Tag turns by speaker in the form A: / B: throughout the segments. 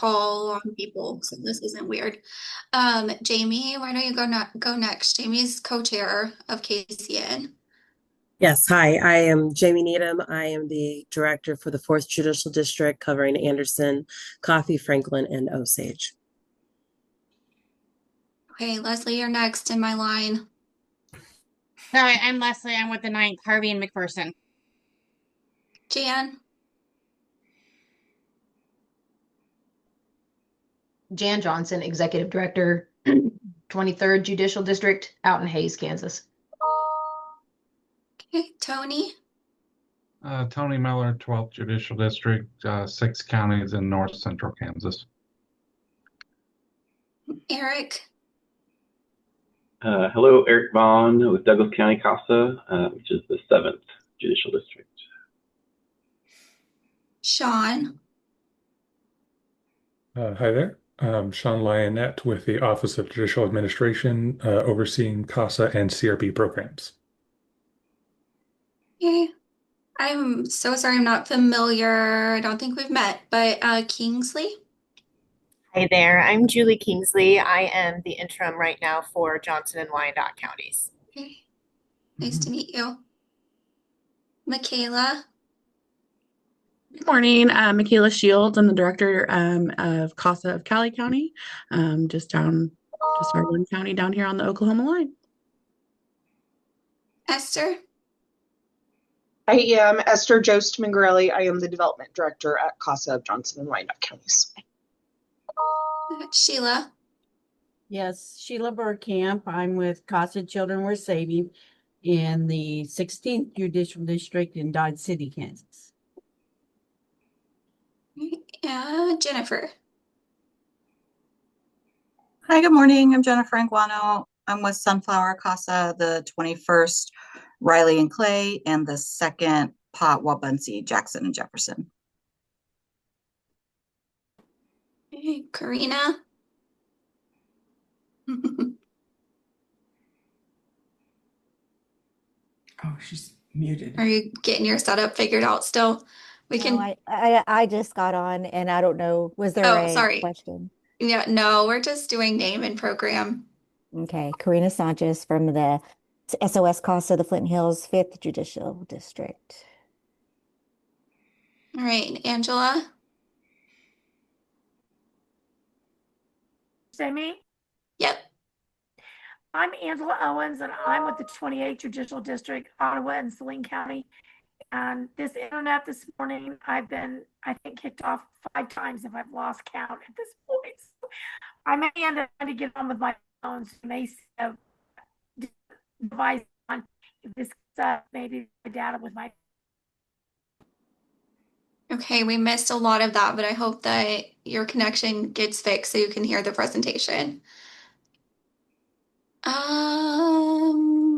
A: call on people, so this isn't weird. Jamie, why don't you go next? Jamie's co-chair of KCN.
B: Yes, hi. I am Jamie Needham. I am the director for the 4th Judicial District covering Anderson, Coffee, Franklin, and Osage.
A: Okay, Leslie, you're next in my line.
C: Hi, I'm Leslie. I'm with the 9th, Harvey and McPherson.
A: Jan,
D: Jan Johnson, Executive Director, 23rd Judicial District, out in Hays, Kansas.
A: okay, Tony,
E: Tony Miller, 12th Judicial District, 6 counties in north central Kansas.
A: Eric,
F: Hello, Eric Vaughn with Douglas County CASA, which is the 7th Judicial District.
A: Sean,
G: Hi there. I'm Sean Lionette with the Office of Judicial Administration, overseeing CASA and CRB programs.
A: okay. I'm so sorry I'm not familiar. I don't think we've met, but Kingsley.
H: Hi there, I'm Julie Kingsley. I am the interim right now for Johnson and Wyandotte counties.
A: Okay, nice to meet you. Michaela,
I: Good morning, Michaela Shields. I'm the director of CASA of Cali County, just our one county down here on the Oklahoma line.
A: Esther,
J: I am Esther Jost Mingrelli. I am the development director at CASA of Johnson and Wyandotte counties.
A: Sheila,
K: Yes, Sheila Bergkamp. I'm with CASA Children We're Saving in the 16th Judicial District in Dodge City, Kansas.
A: Jennifer.
L: Hi, good morning. I'm Jennifer Anguano. I'm with Sunflower CASA, the 21st Riley and Clay, and the 2nd Pot Wabunsie, Jackson and Jefferson.
A: Hey, Karina.
M: Oh, she's muted.
A: Are you getting your setup figured out still? We
N: No,
A: can.
N: I just got on and I don't know, was there
A: Oh,
N: a
A: sorry.
N: question?
A: Yeah, no, we're just doing name and program.
N: Okay, Karina Sanchez from the SOS CASA, the Flint Hills 5th Judicial District.
A: All right, Angela.
O: Say me?
A: Yep.
O: I'm Angela Owens, and I'm with the 28th Judicial District, Ottawa and Saline County. And this internet this morning, I've been, I think, kicked off 5 times if I've lost count at this point. So I may end up trying to get on with my phone, so may device on if this maybe my data with my.
A: Okay, we missed a lot of that, but I hope that your connection gets fixed so you can hear the presentation.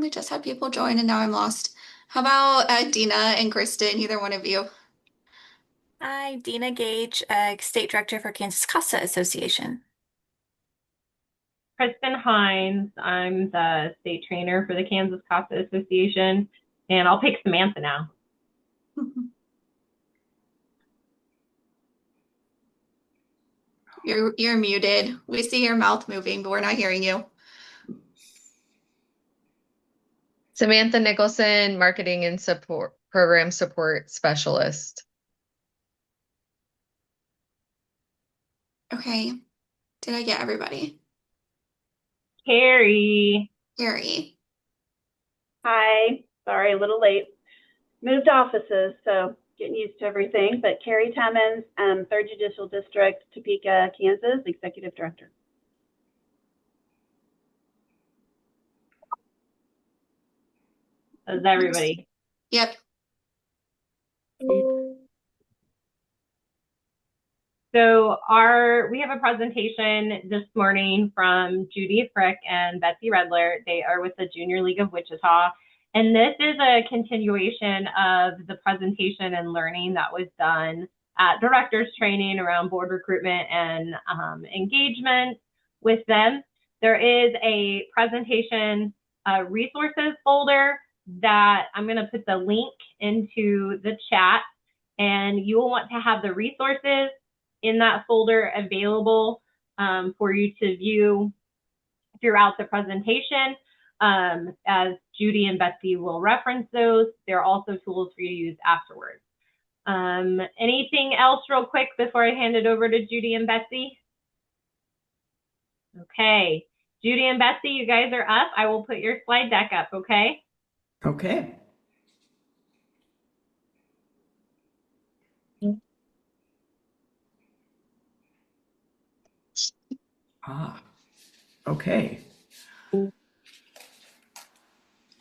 A: We just had people join and now I'm lost. How about Dina and Kristen, either one of you?
P: Hi, Dina Gage, State Director for Kansas CASA Association.
Q: Kristen Hines, I'm the state trainer for the Kansas CASA Association, and I'll pick Samantha now.
A: You're muted. We see your mouth moving, but we're not hearing you.
R: Samantha Nicholson, Marketing and Support Program Support Specialist.
A: Okay. Did I get everybody?
Q: Carrie.
A: Carrie.
S: Hi. Sorry, a little late. Moved offices, so getting used to everything. But Carrie Timmons, 3rd Judicial District, Topeka, Kansas, Executive Director.
Q: That's everybody.
A: Yep.
Q: So we have a presentation this morning from Judy Frick and Betsy Redler. They are with the Junior League of Wichita. And this is a continuation of the presentation and learning that was done at directors training around board recruitment and engagement with them. There is a presentation resources folder that I'm going to put the link into the chat, and you will want to have the resources in that folder available for you to view throughout the presentation. As Judy and Betsy will reference those, there are also tools for you to use afterwards. Anything else real quick before I hand it over to Judy and Betsy? Okay, Judy and Betsy, you guys are up. I will put your slide deck up, okay?
M: Okay. Okay.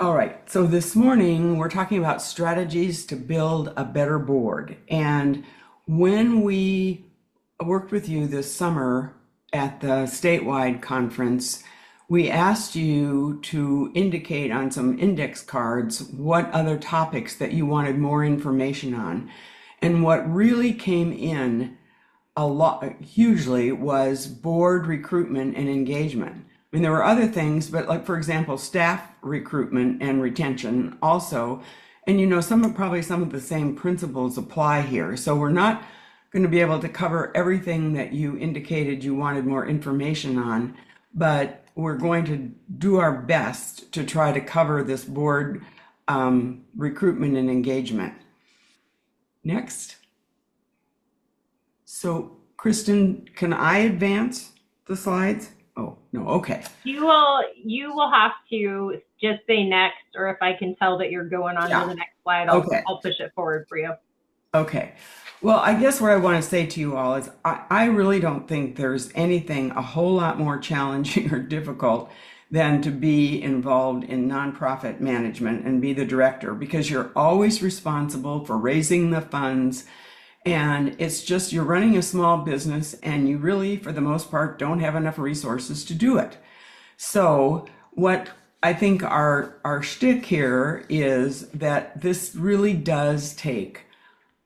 M: All right, so this morning we're talking about strategies to build a better board. And when we worked with you this summer at the statewide conference, we asked you to indicate on some index cards what other topics that you wanted more information on. And what really came in a lot, hugely, was board recruitment and engagement. I mean, there were other things, but like, for example, staff recruitment and retention also. And you know, probably some of the same principles apply here. So we're not going to be able to cover everything that you indicated you wanted more information on, but we're going to do our best to try to cover this board recruitment and engagement. Next. So, Kristen, can I advance the slides? Oh, no, okay.
Q: You will have to just say next, or if I can tell that you're going on to the next slide, I'll push it forward for you.
M: Okay. Well, I guess what I want to say to you all is I really don't think there's anything a whole lot more challenging or difficult than to be involved in nonprofit management and be the director, because you're always responsible for raising the funds. And it's just, you're running a small business and you really, for the most part, don't have enough resources to do it. So what I think our shtick here is that this really does take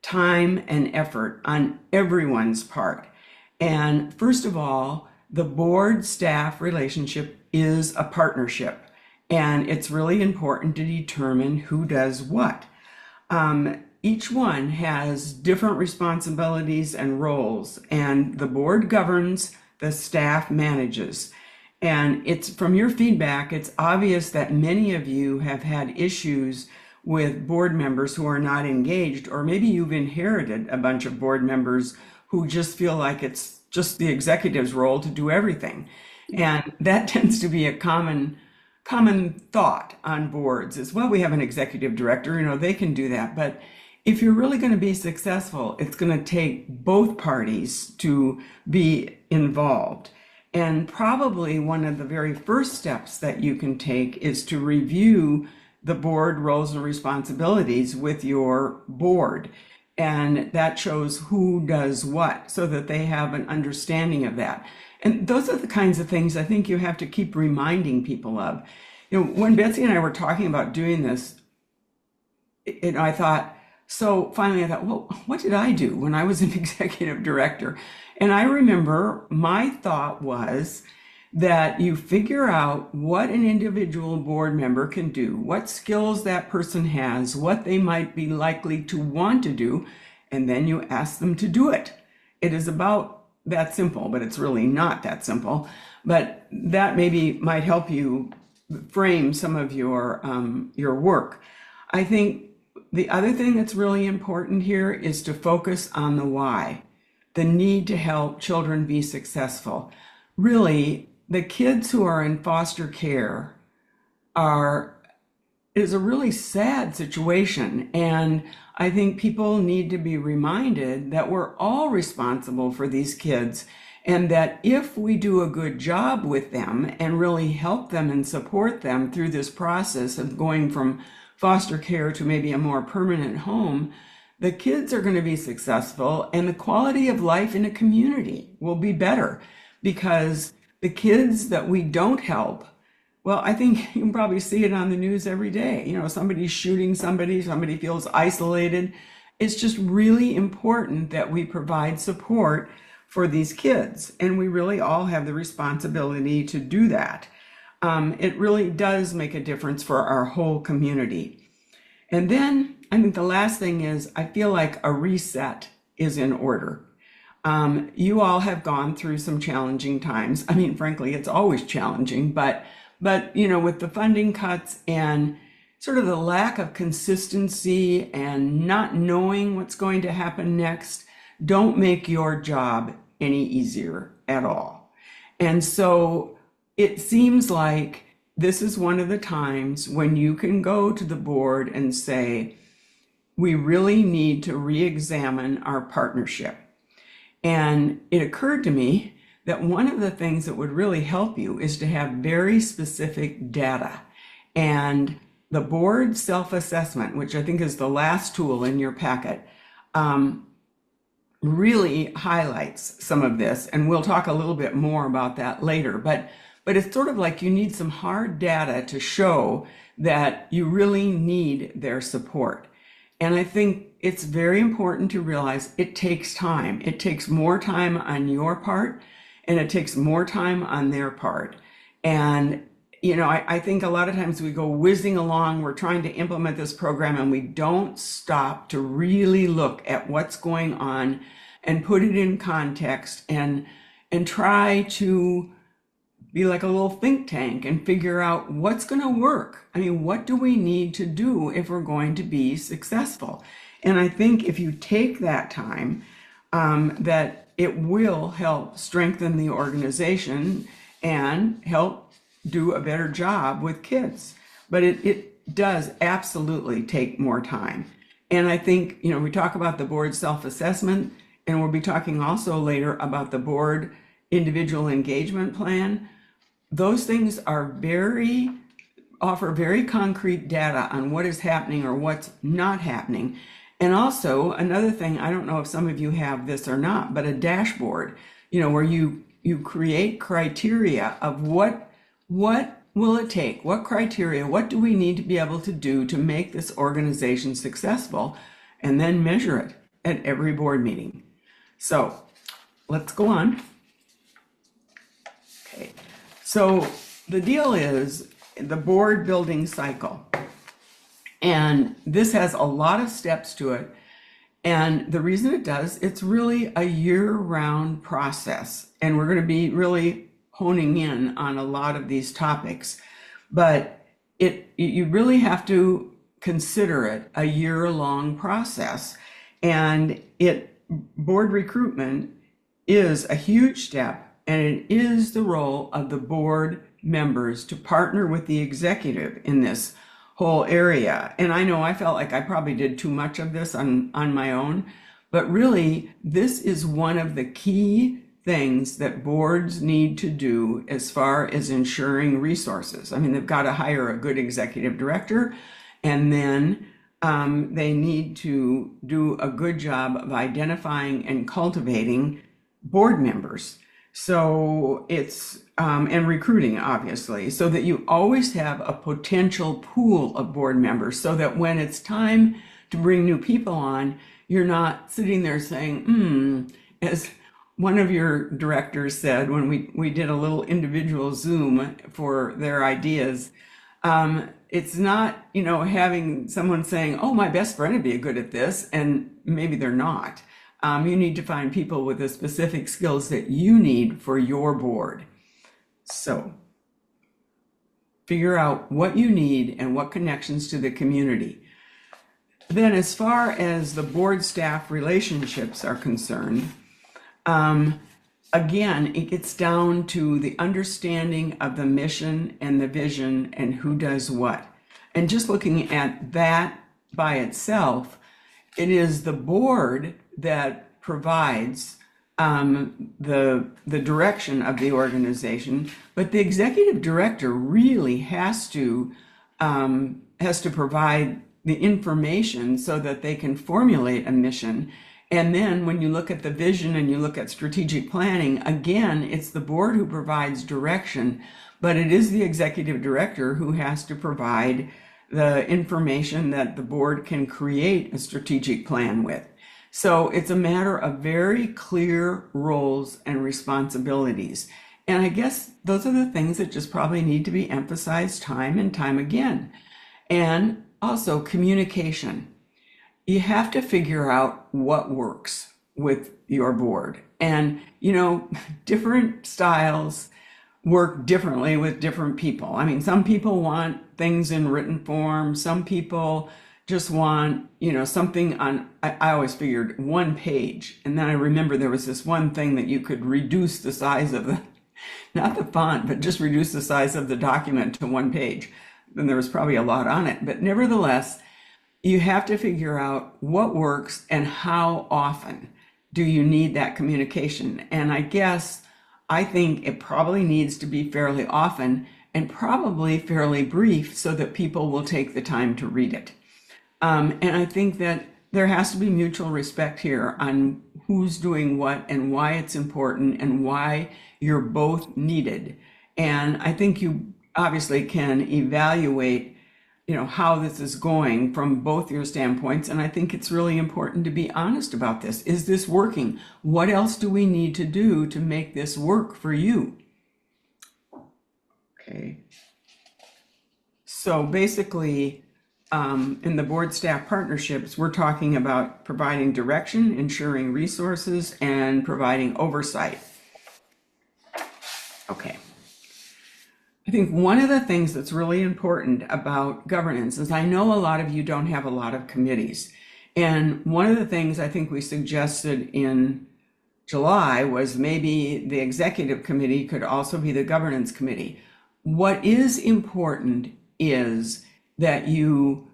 M: time and effort on everyone's part. And first of all, the board staff relationship is a partnership, and it's really important to determine who does what. Each one has different responsibilities and roles, and the board governs, the staff manages. And it's from your feedback, it's obvious that many of you have had issues with board members who are not engaged, or maybe you've inherited a bunch of board members who just feel like it's just the executive's role to do everything. And that tends to be a common thought on boards is, well, we have an executive director, you know, they can do that. But if you're really going to be successful, it's going to take both parties to be involved. And probably one of the very first steps that you can take is to review the board roles and responsibilities with your board. And that shows who does what, so that they have an understanding of that. And those are the kinds of things I think you have to keep reminding people of. You know, when Betsy and I were talking about doing this, I thought, so finally I thought, well, what did I do when I was an executive director? And I remember my thought was that you figure out what an individual board member can do, what skills that person has, what they might be likely to want to do, and then you ask them to do it. It is about that simple, but it's really not that simple. But that maybe might help you frame some of your work. I think the other thing that's really important here is to focus on the why, the need to help children be successful. Really, the kids who are in foster care is a really sad situation. And I think people need to be reminded that we're all responsible for these kids, and that if we do a good job with them and really help them and support them through this process of going from foster care to maybe a more permanent home, the kids are going to be successful and the quality of life in a community will be better. Because the kids that we don't help, well, I think you can probably see it on the news every day. You know, somebody's shooting somebody feels isolated. It's just really important that we provide support for these kids. And we really all have the responsibility to do that. It really does make a difference for our whole community. And then I think the last thing is, I feel like a reset is in order. You all have gone through some challenging times. I mean, frankly, it's always challenging, but with the funding cuts and sort of the lack of consistency and not knowing what's going to happen next, don't make your job any easier at all. And so it seems like this is one of the times when you can go to the board and say, we really need to re-examine our partnership. And it occurred to me that one of the things that would really help you is to have very specific data. And the board self-assessment, which I think is the last tool in your packet, really highlights some of this. And we'll talk a little bit more about that later. But it's sort of like you need some hard data to show that you really need their support. And I think it's very important to realize it takes time. It takes more time on your part, and it takes more time on their part. And, I think a lot of times we go whizzing along, we're trying to implement this program, and we don't stop to really look at what's going on and put it in context and try to be like a little think tank and figure out what's going to work. I mean, what do we need to do if we're going to be successful? And I think if you take that time, that it will help strengthen the organization and help do a better job with kids. But it does absolutely take more time. And I think, we talk about the board self-assessment, and we'll be talking also later about the board individual engagement plan. Those things are offer very concrete data on what is happening or what's not happening. And also another thing, I don't know if some of you have this or not, but a dashboard, where you create criteria of what will it take? What criteria, what do we need to be able to do to make this organization successful? And then measure it at every board meeting. So let's go on. Okay. So the deal is the board building cycle. And this has a lot of steps to it. And the reason it does, it's really a year-round process. And we're going to be really honing in on a lot of these topics. But you really have to consider it a year-long process. And board recruitment is a huge step. And it is the role of the board members to partner with the executive in this whole area. And I know I felt like I probably did too much of this on my own, but really this is one of the key things that boards need to do as far as ensuring resources. I mean, they've got to hire a good executive director, and then they need to do a good job of identifying and cultivating board members. So it's, and recruiting, obviously, so that you always have a potential pool of board members, so that when it's time to bring new people on, you're not sitting there saying, as one of your directors said when we did a little individual Zoom for their ideas, it's not, having someone saying, oh, my best friend would be good at this, and maybe they're not. You need to find people with the specific skills that you need for your board. So figure out what you need and what connections to the community. Then as far as the board staff relationships are concerned, again, it gets down to the understanding of the mission and the vision and who does what. And just looking at that by itself, it is the board that provides the direction of the organization, but the executive director really has to provide the information so that they can formulate a mission. And then when you look at the vision and you look at strategic planning, again, it's the board who provides direction, but it is the executive director who has to provide the information that the board can create a strategic plan with. So it's a matter of very clear roles and responsibilities. And I guess those are the things that just probably need to be emphasized time and time again. And also communication. You have to figure out what works with your board. And, different styles work differently with different people. I mean, some people want things in written form. Some people just want, something on, I always figured 1 page. And then I remember there was this one thing that you could reduce the size of not the font, but just reduce the size of the document to 1 page. Then there was probably a lot on it. But nevertheless, you have to figure out what works and how often do you need that communication. And I think it probably needs to be fairly often and probably fairly brief so that people will take the time to read it. And I think that there has to be mutual respect here on who's doing what and why it's important and why you're both needed. And I think you obviously can evaluate how this is going from both your standpoints. And I think it's really important to be honest about this. Is this working? What else do we need to do to make this work for you? Okay. So basically, in the board staff partnerships, we're talking about providing direction, ensuring resources, and providing oversight. Okay. I think one of the things that's really important about governance is I know a lot of you don't have a lot of committees. And one of the things I think we suggested in July was maybe the executive committee could also be the governance committee. What is important is that you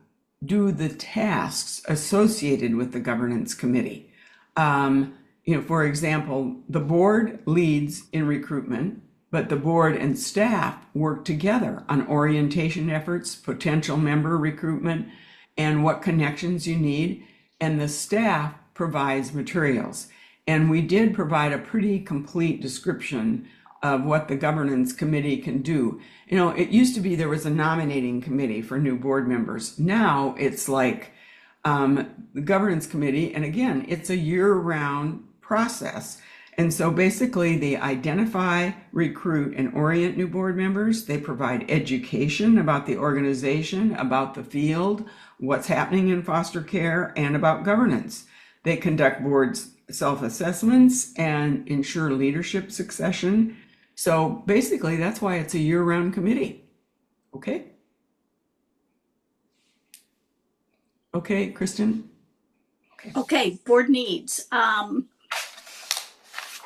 M: do the tasks associated with the governance committee. For example, the board leads in recruitment, but the board and staff work together on orientation efforts, potential member recruitment, and what connections you need. And the staff provides materials. And we did provide a pretty complete description of what the governance committee can do. It used to be there was a nominating committee for new board members. Now it's like the governance committee, and again, it's a year-round process. And so basically they identify, recruit, and orient new board members. They provide education about the organization, about the field, what's happening in foster care, and about governance. They conduct board self-assessments and ensure leadership succession. So basically that's why it's a year-round committee. Okay? Okay, Kristen?
T: Okay, board needs.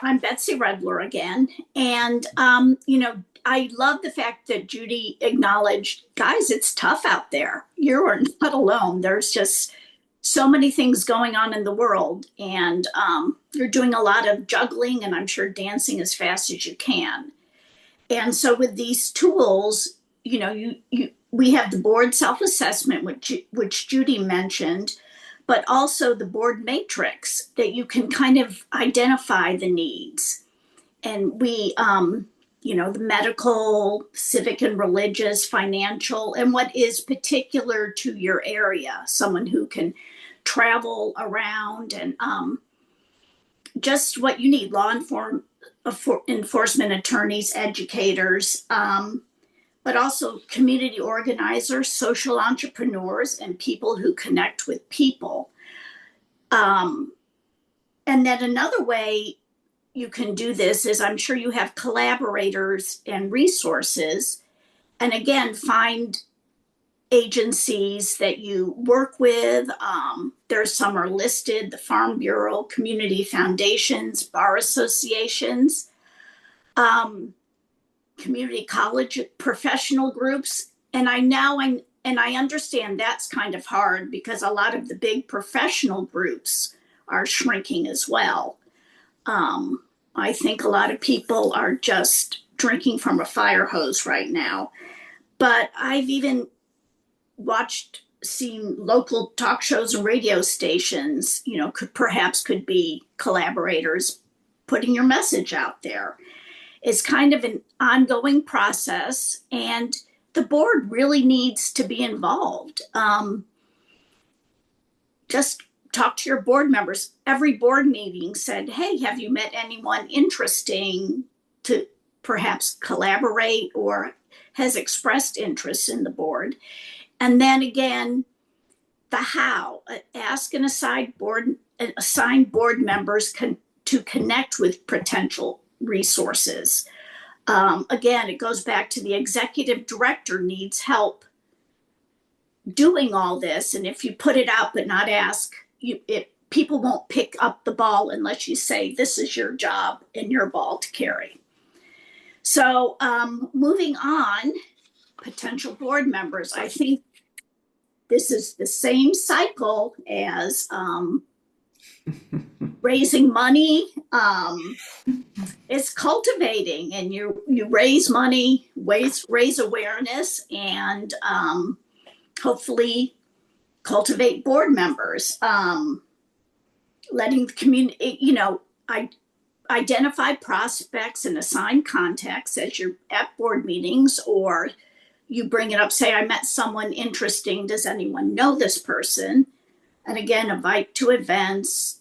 T: I'm Betsy Redler again. And, I love the fact that Judy acknowledged, guys, it's tough out there. You're not alone. There's just so many things going on in the world. And you're doing a lot of juggling and I'm sure dancing as fast as you can. And so with these tools, we have the board self-assessment, which Judy mentioned, but also the board matrix that you can kind of identify the needs. And we, the medical, civic and religious, financial, and what is particular to your area, someone who can travel around and just what you need, law enforcement attorneys, educators, but also community organizers, social entrepreneurs, and people who connect with people. And then another way you can do this is I'm sure you have collaborators and resources. And again, find agencies that you work with. There's some are listed, the Farm Bureau, community foundations, bar associations, community college professional groups. And I understand that's kind of hard because a lot of the big professional groups are shrinking as well. I think a lot of people are just drinking from a fire hose right now. But I've even seen local talk shows and radio stations, could be collaborators putting your message out there. It's kind of an ongoing process, and the board really needs to be involved. Just talk to your board members. Every board meeting said, hey, have you met anyone interesting to perhaps collaborate or has expressed interest in the board? And then again, the how. Ask and assign board members to connect with potential resources. Again, it goes back to the executive director needs help doing all this. And if you put it out but not ask, people won't pick up the ball unless you say, this is your job and your ball to carry. So moving on, potential board members, I think this is the same cycle as raising money. It's cultivating, and you raise money, raise awareness, and hopefully cultivate board members. Letting the community, identify prospects and assign contacts as you're at board meetings, or you bring it up, say, I met someone interesting. Does anyone know this person? And again, invite to events.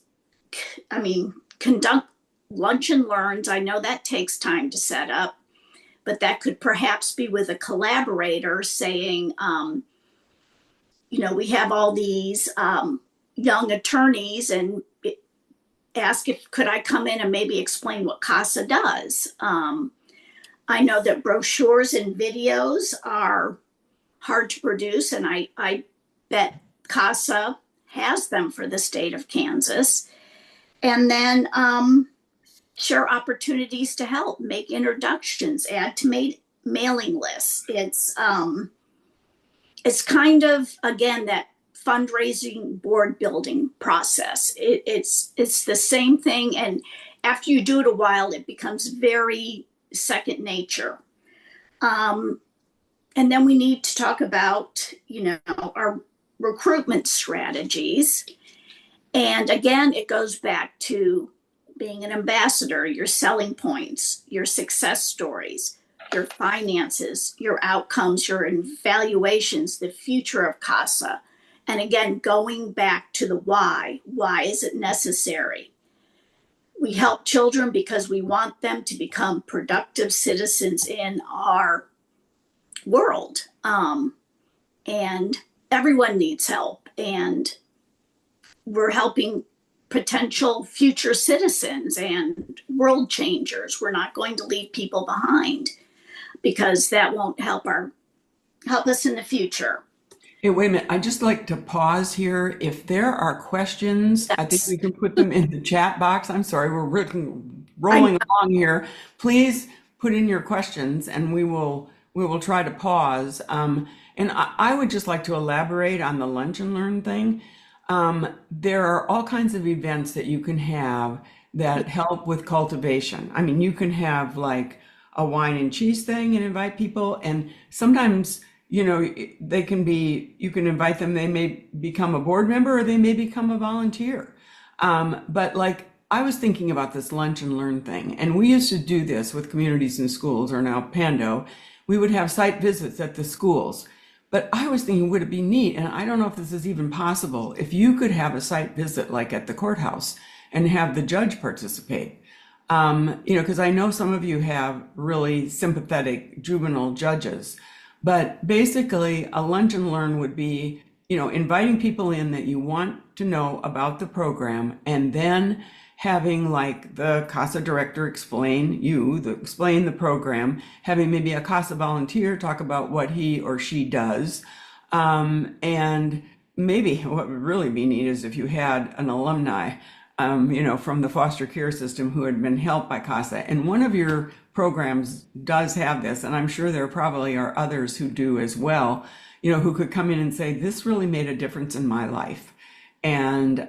T: Conduct lunch and learns. I know that takes time to set up, but that could perhaps be with a collaborator saying, we have all these young attorneys, and ask if could I come in and maybe explain what CASA does. I know that brochures and videos are hard to produce, and I bet CASA has them for the state of Kansas. And then share opportunities to help, make introductions, add to mailing lists. It's kind of, again, that fundraising board building process. It's the same thing, and after you do it a while, it becomes very second nature. And then we need to talk about, our recruitment strategies. And again, it goes back to being an ambassador, your selling points, your success stories, your finances, your outcomes, your evaluations, the future of CASA. And again, going back to the why. Why is it necessary? We help children because we want them to become productive citizens in our world. And everyone needs help. And we're helping potential future citizens and world changers. We're not going to leave people behind, because that won't help us in the future.
M: Hey, wait a minute. I'd just like to pause here. If there are questions, I think we can put them in the chat box. I'm sorry, we're rolling along here. Please put in your questions, and we will try to pause. And I would just like to elaborate on the lunch and learn thing. There are all kinds of events that you can have that help with cultivation. I mean, you can have like a wine and cheese thing and invite people, and sometimes they can be, you can invite them, they may become a board member or they may become a volunteer. But like, I was thinking about this lunch and learn thing, and we used to do this with communities and schools, or now Pando. We would have site visits at the schools. But I was thinking, would it be neat, and I don't know if this is even possible, if you could have a site visit like at the courthouse and have the judge participate. Because I know some of you have really sympathetic juvenile judges. But basically, a lunch and learn would be, inviting people in that you want to know about the program, and then having like the CASA director explain the program, having maybe a CASA volunteer talk about what he or she does. And maybe what would really be neat is if you had an alumni, from the foster care system who had been helped by CASA. And one of your programs does have this, and I'm sure there probably are others who do as well, who could come in and say, this really made a difference in my life. And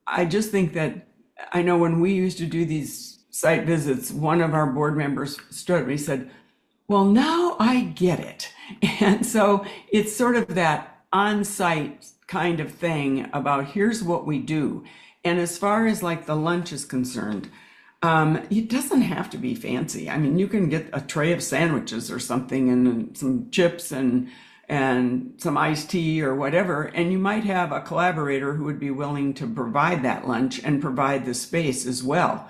M: I just think that, I know when we used to do these site visits, one of our board members stood up and he said, well, now I get it. And so it's sort of that on-site kind of thing about here's what we do. And as far as like the lunch is concerned, it doesn't have to be fancy. I mean, you can get a tray of sandwiches or something and some chips and some iced tea or whatever, and you might have a collaborator who would be willing to provide that lunch and provide the space as well.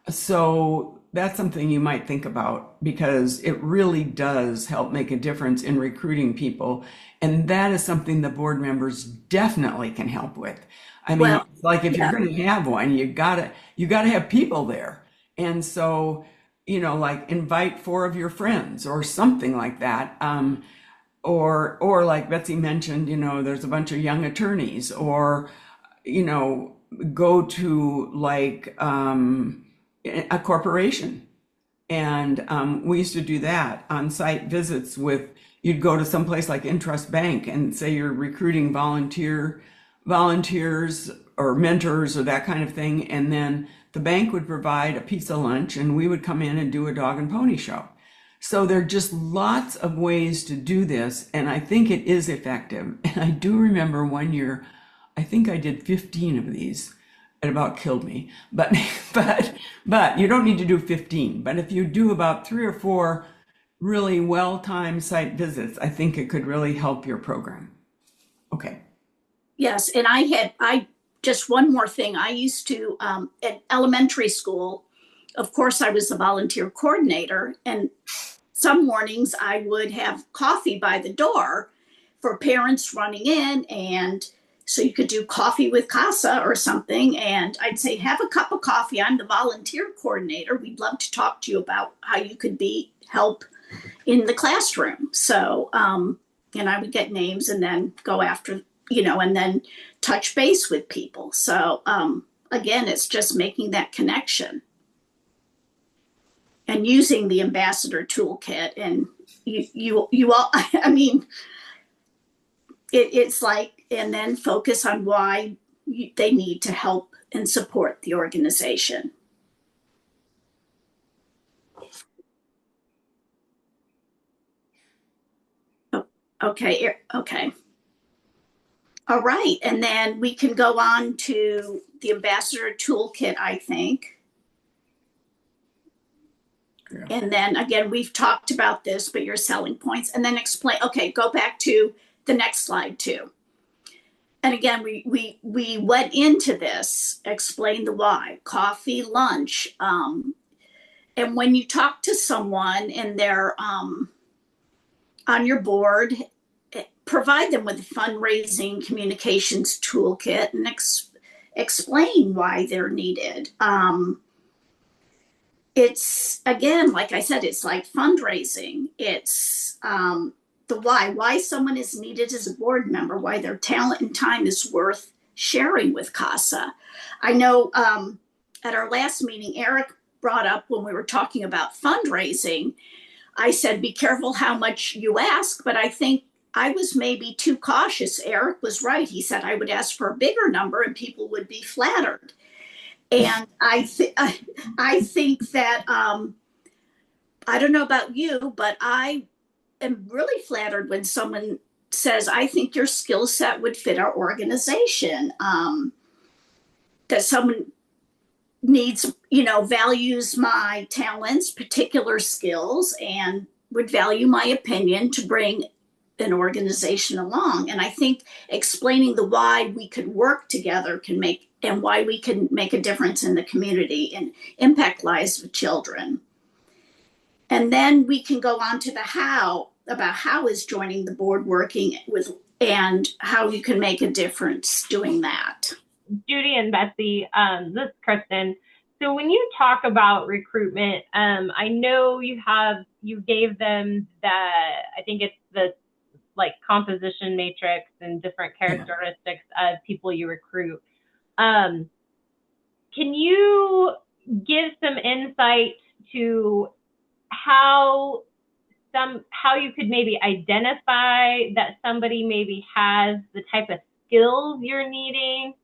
M: So that's something you might think about, because it really does help make a difference in recruiting people. And that is something the board members definitely can help with. I mean,
T: Well,
M: like if
T: yeah.
M: you're going to have one, you gotta have people there. And so, like invite 4 of your friends or something like that. Or like Betsy mentioned, there's a bunch of young attorneys, or go to like a corporation. And we used to do that on-site visits with, you'd go to some place like Intrust Bank and say you're recruiting volunteers or mentors or that kind of thing. And then the bank would provide a pizza lunch and we would come in and do a dog and pony show. So there are just lots of ways to do this. And I think it is effective. And I do remember one year, I think I did 15 of these. It about killed me, but you don't need to do 15. But if you do about 3 or 4 really well-timed site visits, I think it could really help your program. Okay.
T: Yes, and I just one more thing. I used to at elementary school, of course, I was a volunteer coordinator, and some mornings I would have coffee by the door for parents running in, and so you could do coffee with CASA or something. And I'd say, have a cup of coffee. I'm the volunteer coordinator. We'd love to talk to you about how you could help in the classroom. So, and I would get names and then go after, and then touch base with people. So, again, it's just making that connection and using the ambassador toolkit. And you all, I mean, it's like, and then focus on why they need to help and support the organization. Okay. All right. And then we can go on to the ambassador toolkit, I think. Yeah. And then again, we've talked about this, but your selling points, and then explain. Okay, go back to the next slide too. And again, we went into this, explain the why, coffee, lunch. And when you talk to someone and they're on your board, provide them with a fundraising communications toolkit and explain why they're needed. It's, again, like I said, it's like fundraising. It's the why someone is needed as a board member, why their talent and time is worth sharing with CASA. I know at our last meeting, Eric brought up when we were talking about fundraising, I said, be careful how much you ask, but I think I was maybe too cautious. Eric was right. He said I would ask for a bigger number and people would be flattered. And I think that, I don't know about you, but I am really flattered when someone says, I think your skill set would fit our organization, that someone needs, values my talents, particular skills, and would value my opinion to bring an organization along. And I think explaining the why we could work together and why we can make a difference in the community and impact lives of children. And then we can go on to the how, about how is joining the board working with, and how you can make a difference doing that.
Q: Judy and Betsy, this is Kristen. So when you talk about recruitment, I know you gave them I think it's the composition matrix and different characteristics of people you recruit. Can you give some insight to how you could maybe identify that somebody maybe has the type of skills you're needing,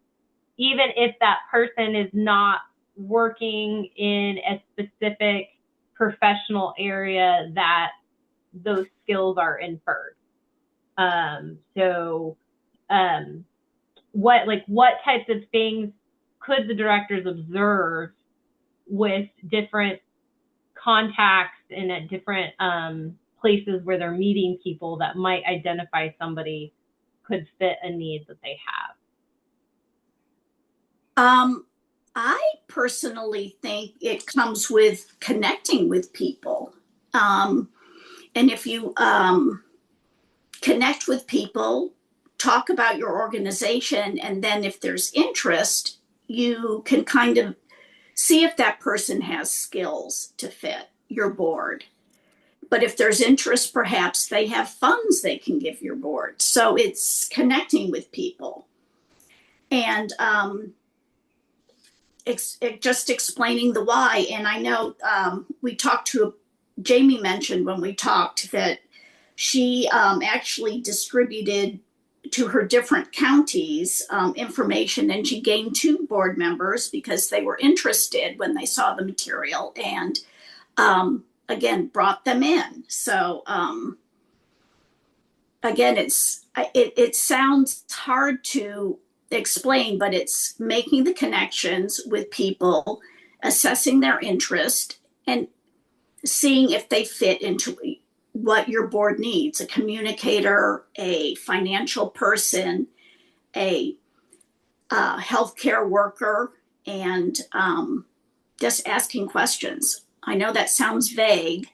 Q: even if that person is not working in a specific professional area that those skills are inferred? What types of things could the directors observe with different contacts and at different places where they're meeting people that might identify somebody could fit a need that they have?
T: I personally think it comes with connecting with people. And if you connect with people, talk about your organization, and then if there's interest, you can kind of see if that person has skills to fit your board. But if there's interest, perhaps they have funds they can give your board. So it's connecting with people and just explaining the why. And I know we talked to, Jamie mentioned when we talked that she actually distributed to her different counties information, and she gained 2 board members because they were interested when they saw the material, and again brought them in. So again, it sounds hard to explain, but it's making the connections with people, assessing their interest, and seeing if they fit into what your board needs: a communicator, a financial person, a healthcare worker, and just asking questions. I know that sounds vague,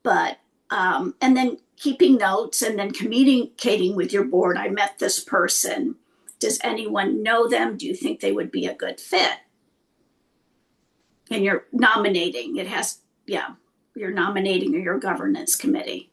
T: but and then keeping notes and then communicating with your board. I met this person. Does anyone know them? Do you think they would be a good fit? And you're nominating. You're nominating your governance committee.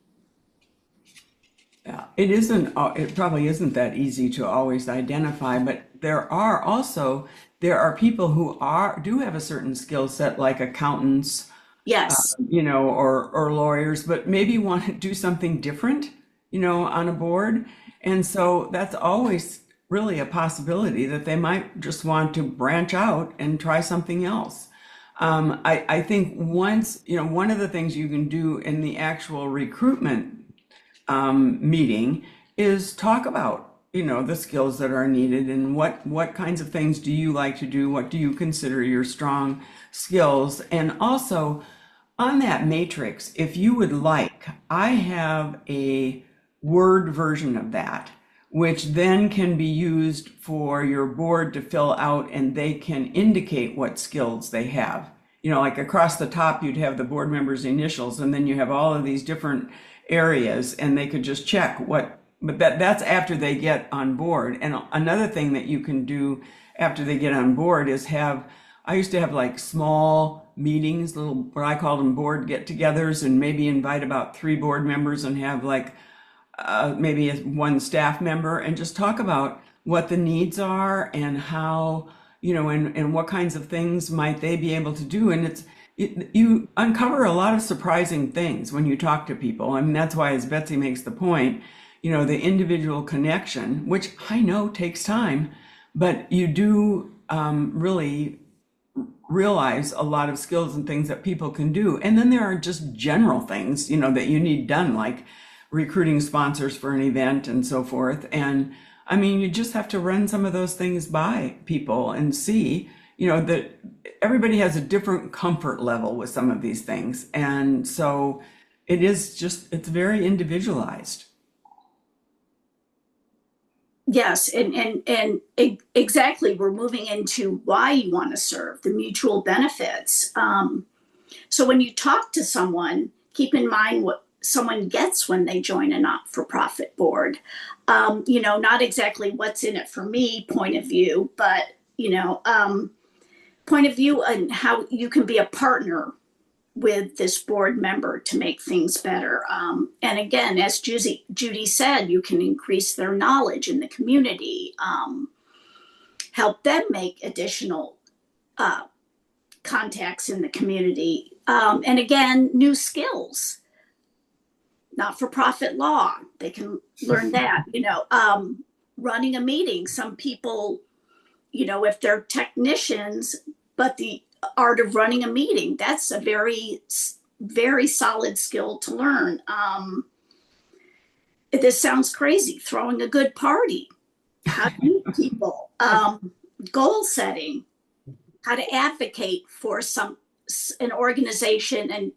M: Yeah, it probably isn't that easy to always identify, but there are people who do have a certain skill set, like accountants,
T: yes,
M: or lawyers, but maybe want to do something different, on a board. And so that's always really a possibility that they might just want to branch out and try something else. I think once, one of the things you can do in the actual recruitment meeting is talk about, the skills that are needed and what kinds of things do you like to do? What do you consider your strong skills? And also on that matrix, if you would like, I have a Word version of that, which then can be used for your board to fill out, and they can indicate what skills they have. Like across the top, you'd have the board members' initials, and then you have all of these different areas, and they could just check but that's after they get on board. And another thing that you can do after they get on board is I used to have like small meetings, what I call them board get-togethers, and maybe invite about 3 board members and have like maybe 1 staff member, and just talk about what the needs are and how, and what kinds of things might they be able to do. And you uncover a lot of surprising things when you talk to people. I mean, that's why, as Betsy makes the point, the individual connection, which I know takes time, but you do really realize a lot of skills and things that people can do. And then there are just general things, that you need done, like recruiting sponsors for an event and so forth. And I mean, you just have to run some of those things by people and see, that everybody has a different comfort level with some of these things. And so it's very individualized.
T: Yes, and exactly. We're moving into why you want to serve, the mutual benefits. So when you talk to someone, keep in mind what someone gets when they join a not-for-profit board. Not exactly what's in it for me point of view, but, point of view and how you can be a partner with this board member to make things better. And again, as Judy said, you can increase their knowledge in the community, help them make additional contacts in the community. And again, new skills. Not-for-profit law, they can learn that, running a meeting. Some people, if they're technicians, but the art of running a meeting, that's a very, very solid skill to learn. This sounds crazy, throwing a good party, how to meet people, goal setting, how to advocate for an organization and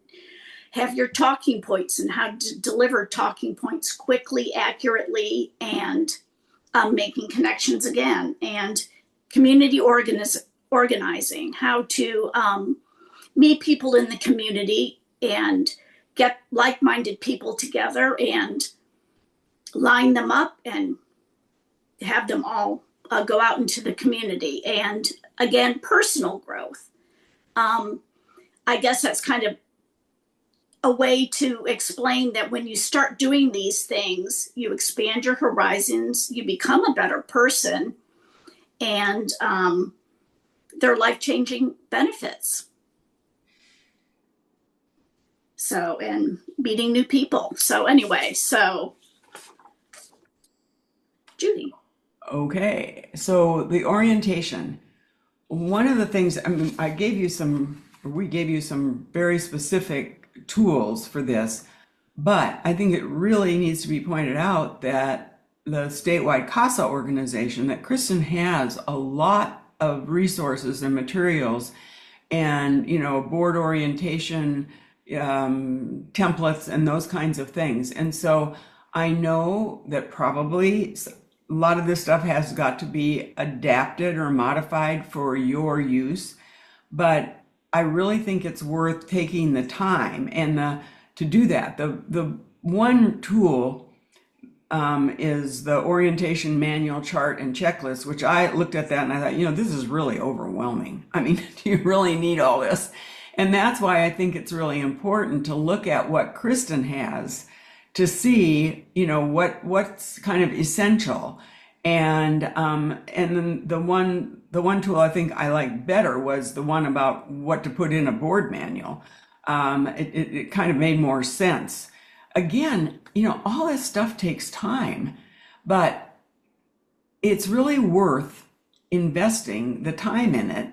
T: have your talking points, and how to deliver talking points quickly, accurately, and making connections again, and community organizing, how to meet people in the community and get like-minded people together and line them up and have them all go out into the community. And again, personal growth. I guess that's kind of a way to explain that when you start doing these things, you expand your horizons, you become a better person, and they're life-changing benefits. So, and meeting new people. So anyway, so Judy.
M: Okay, so the orientation. One of the things, I mean, we gave you some very specific tools for this, but I think it really needs to be pointed out that the statewide CASA organization, that Kristen has a lot of resources and materials and, board orientation templates and those kinds of things. And so I know that probably a lot of this stuff has got to be adapted or modified for your use, but I really think it's worth taking the time and to do that. The one tool is the orientation manual, chart, and checklist, which I looked at that and I thought, this is really overwhelming. I mean, do you really need all this? And that's why I think it's really important to look at what Kristen has to see, what's kind of essential. And then the one tool I think I liked better was the one about what to put in a board manual. It kind of made more sense. Again, all this stuff takes time, but it's really worth investing the time in it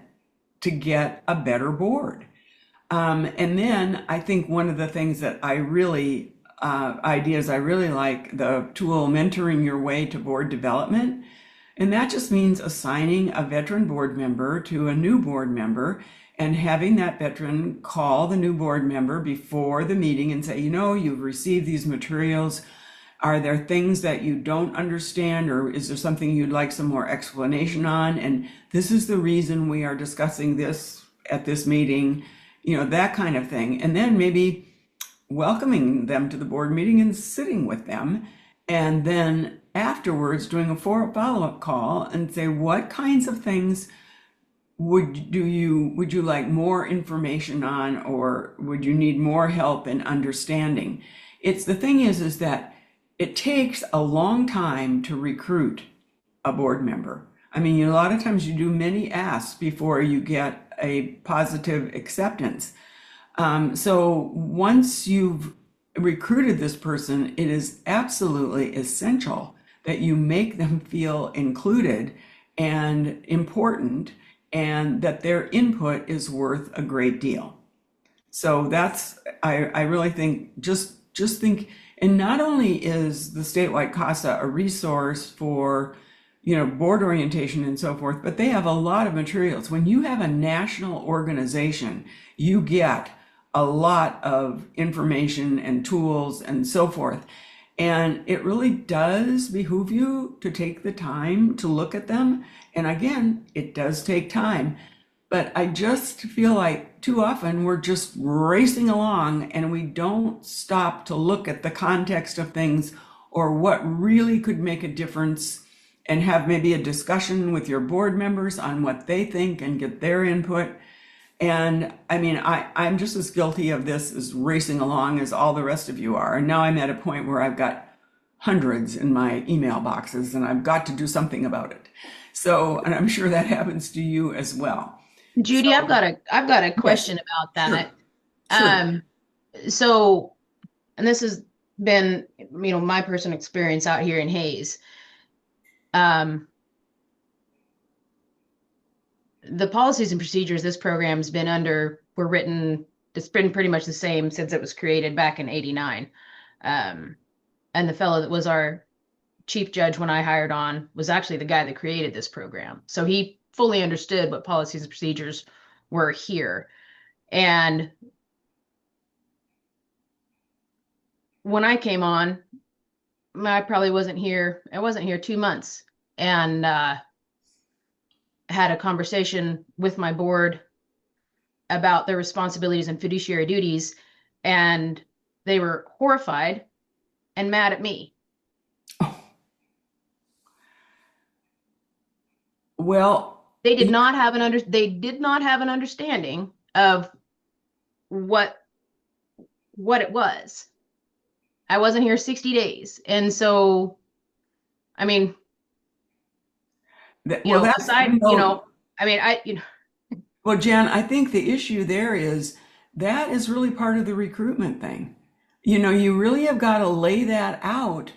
M: to get a better board. And then I think one of the things that ideas I really like, the tool Mentoring Your Way to Board Development. And that just means assigning a veteran board member to a new board member and having that veteran call the new board member before the meeting and say, you've received these materials. Are there things that you don't understand, or is there something you'd like some more explanation on? And this is the reason we are discussing this at this meeting, that kind of thing. And then maybe welcoming them to the board meeting and sitting with them, and then afterwards doing a follow-up call and say, what kinds of things would you like more information on, or would you need more help in understanding? The thing is that it takes a long time to recruit a board member. I mean, a lot of times you do many asks before you get a positive acceptance. So once you've recruited this person, it is absolutely essential that you make them feel included and important, and that their input is worth a great deal. So I really think, just think, and not only is the statewide CASA a resource for board orientation and so forth, but they have a lot of materials. When you have a national organization, you get a lot of information and tools and so forth. And it really does behoove you to take the time to look at them. And again, it does take time, but I just feel like too often we're just racing along and we don't stop to look at the context of things or what really could make a difference, and have maybe a discussion with your board members on what they think and get their input. And I mean, I'm just as guilty of this as racing along as all the rest of you are. And now I'm at a point where I've got hundreds in my email boxes and I've got to do something about it. So, and I'm sure that happens to you as well.
D: Judy, I've got a question about that. Sure. So, and this has been, my personal experience out here in Hayes. The policies and procedures this program's been under were written, it's been pretty much the same since it was created back in '89. And the fellow that was our chief judge when I hired on was actually the guy that created this program. So he fully understood what policies and procedures were here. And when I came on, I probably wasn't here. I wasn't here 2 months, and had a conversation with my board about their responsibilities and fiduciary duties, and they were horrified and mad at me.
M: Well,
D: they did not have an understanding of what it was. I wasn't here 60 days. And so, I mean,
M: well, that's,
D: aside, I mean,
M: well, Jan, I think the issue there is that is really part of the recruitment thing. You really have got to lay that out.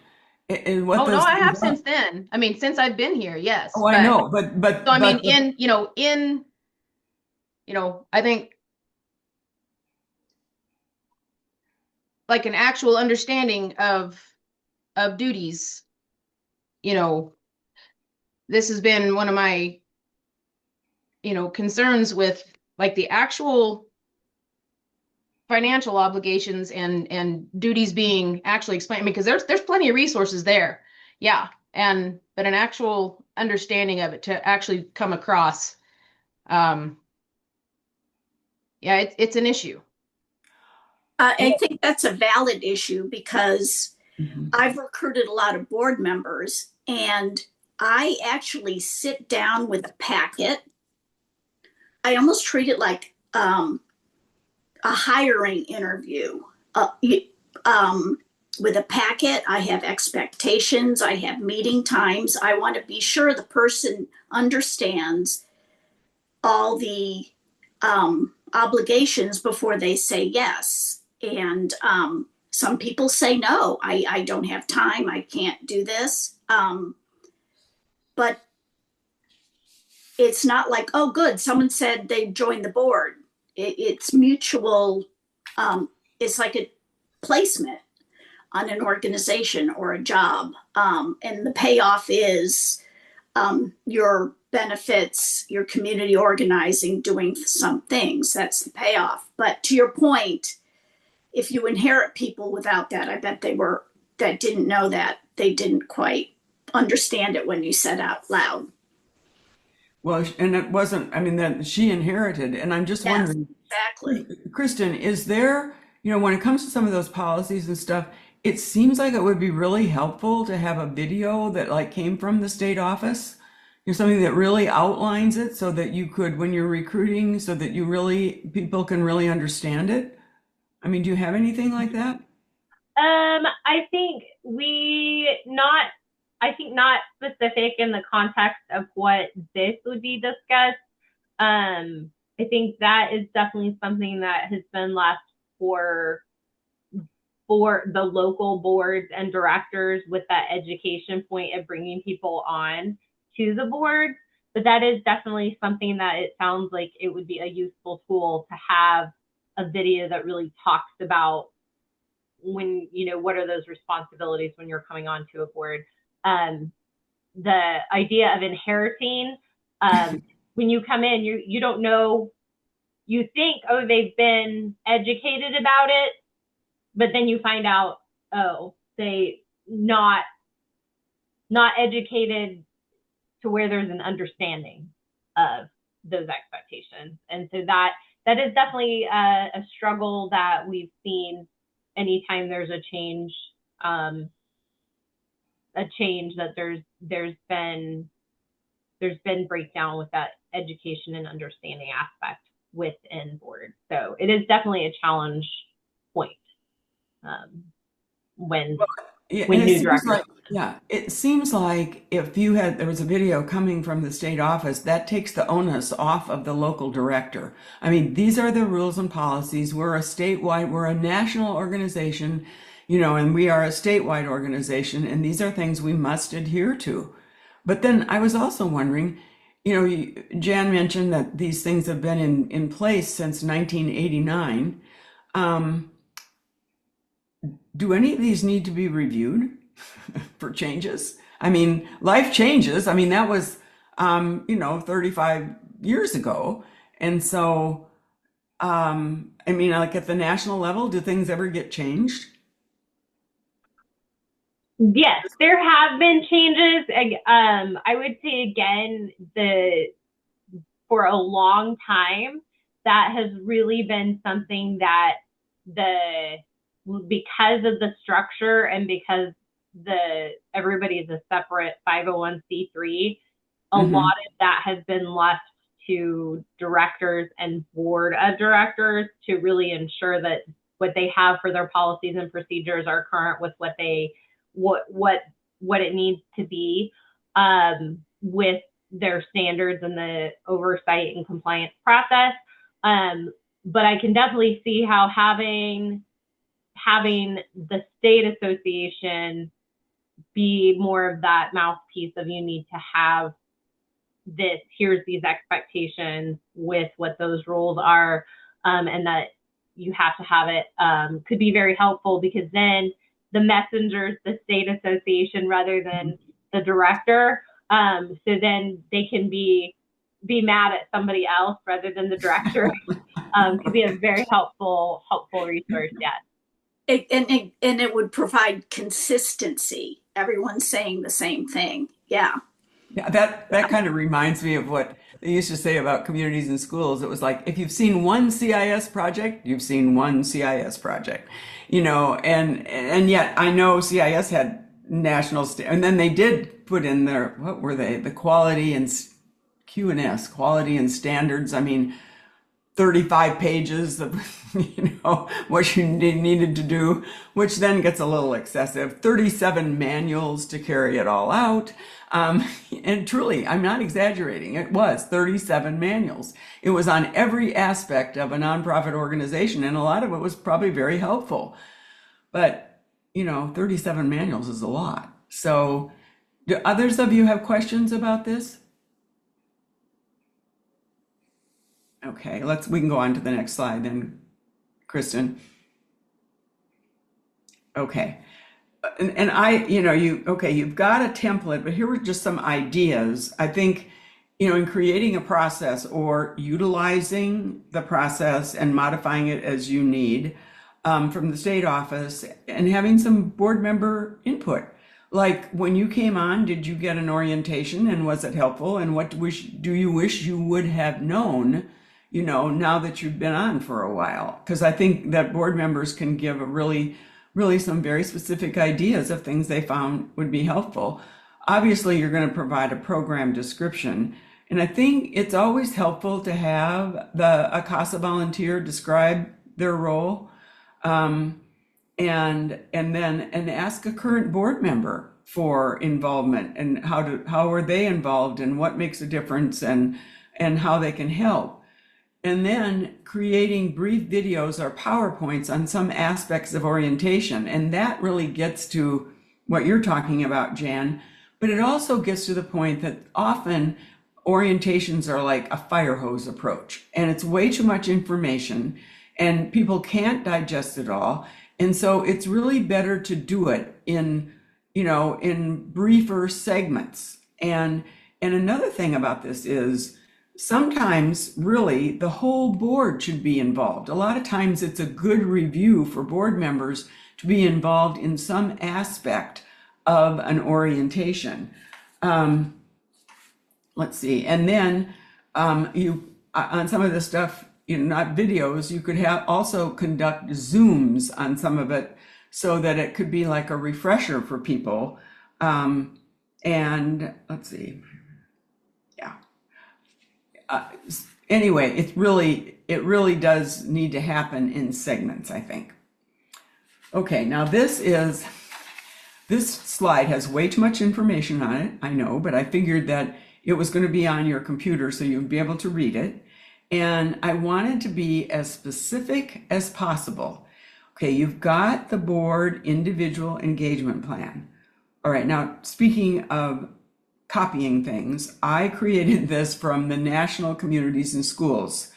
M: And what
D: oh, no,
M: those
D: I have
M: things are.
D: since then. I mean, since I've been here, yes.
M: Oh, I know, but
D: so I mean, I think like an actual understanding of duties, this has been one of my, concerns with like the actual financial obligations and duties being actually explained, because there's plenty of resources there. Yeah. But an actual understanding of it to actually come across. Yeah, it's an issue.
T: I think that's a valid issue because I've recruited a lot of board members, and I actually sit down with a packet. I almost treat it like a hiring interview. With a packet, I have expectations, I have meeting times. I want to be sure the person understands all the obligations before they say yes. And some people say no, I don't have time, I can't do this. But it's not like, oh, good, someone said they joined the board. It's mutual. It's like a placement on an organization or a job. And the payoff is your benefits, your community organizing, doing some things. That's the payoff. But to your point, if you inherit people without that, I bet that didn't know that, they didn't quite understand it when you said out loud.
M: Well, and it wasn't, I mean, that she inherited. And I'm just wondering,
T: exactly,
M: Kristen, is there, when it comes to some of those policies and stuff, it seems like it would be really helpful to have a video that like came from the state office, something that really outlines it so that you could, when you're recruiting, so that people can really understand it. I mean, do you have anything like that?
Q: I think not specific in the context of what this would be discussed. I think that is definitely something that has been left for the local boards and directors with that education point of bringing people on to the board. But that is definitely something that it sounds like it would be a useful tool to have a video that really talks about when, what are those responsibilities when you're coming onto a board. The idea of inheriting, when you come in, you don't know, you think, oh, they've been educated about it, but then you find out, oh, they not educated to where there's an understanding of those expectations. And so that is definitely a struggle that we've seen anytime there's a change that there's been breakdown with that education and understanding aspect within board. So it is definitely a challenge point when new directors.
M: It seems like if there was a video coming from the state office, that takes the onus off of the local director. I mean, these are the rules and policies. We're a national organization, and we are a statewide organization, and these are things we must adhere to. But then I was also wondering, Jan mentioned that these things have been in place since 1989. Do any of these need to be reviewed for changes? I mean, life changes. I mean, that was, 35 years ago. And so, like at the national level, do things ever get changed?
Q: Yes, there have been changes. I would say again, for a long time, that has really been something that because of the structure and because everybody is a separate 501c3, a lot of that has been left to directors and board of directors to really ensure that what they have for their policies and procedures are current with what it needs to be with their standards and the oversight and compliance process. But I can definitely see how having the state association be more of that mouthpiece of, you need to have this, here's these expectations with what those rules are, and that you have to have it, could be very helpful, because then the messenger's the state association rather than the director. So then they can be mad at somebody else rather than the director. Could be a very helpful resource. Yes.
T: And it would provide consistency. Everyone's saying the same thing. Yeah.
M: Yeah, that kind of reminds me of what they used to say about communities and schools. It was like, if you've seen one CIS project, you've seen one CIS project, and yet I know CIS had national, and then they did put in their, what were they? The quality and Q&S, quality and standards. I mean, 35 pages of, what you needed to do, which then gets a little excessive. 37 manuals to carry it all out. And truly, I'm not exaggerating. It was 37 manuals. It was on every aspect of a nonprofit organization, and a lot of it was probably very helpful. But, 37 manuals is a lot. So do others of you have questions about this? Okay, we can go on to the next slide then, Kristen. Okay. And you've got a template, but here were just some ideas. I think, in creating a process or utilizing the process and modifying it as you need from the state office, and having some board member input. Like, when you came on, did you get an orientation, and was it helpful? And what do you wish you would have known, now that you've been on for a while? Because I think that board members can give really some very specific ideas of things they found would be helpful. Obviously, you're going to provide a program description. And I think it's always helpful to have a CASA volunteer describe their role, and ask a current board member for involvement, and how are they involved, and what makes a difference, and how they can help. And then creating brief videos or PowerPoints on some aspects of orientation. And that really gets to what you're talking about, Jan. But it also gets to the point that often orientations are like a fire hose approach. And it's way too much information, and people can't digest it all. And so it's really better to do it in briefer segments. And another thing about this is, sometimes really the whole board should be involved. A lot of times it's a good review for board members to be involved in some aspect of an orientation. Let's see. And then you, on some of the stuff, not videos, you could also conduct Zooms on some of it, so that it could be like a refresher for people. And let's see. Anyway, it really does need to happen in segments, I think. Okay, now this slide has way too much information on it, I know, but I figured that it was going to be on your computer so you'd be able to read it. And I wanted to be as specific as possible. Okay, you've got the board individual engagement plan. All right, now speaking of copying things, I created this from the National Communities and Schools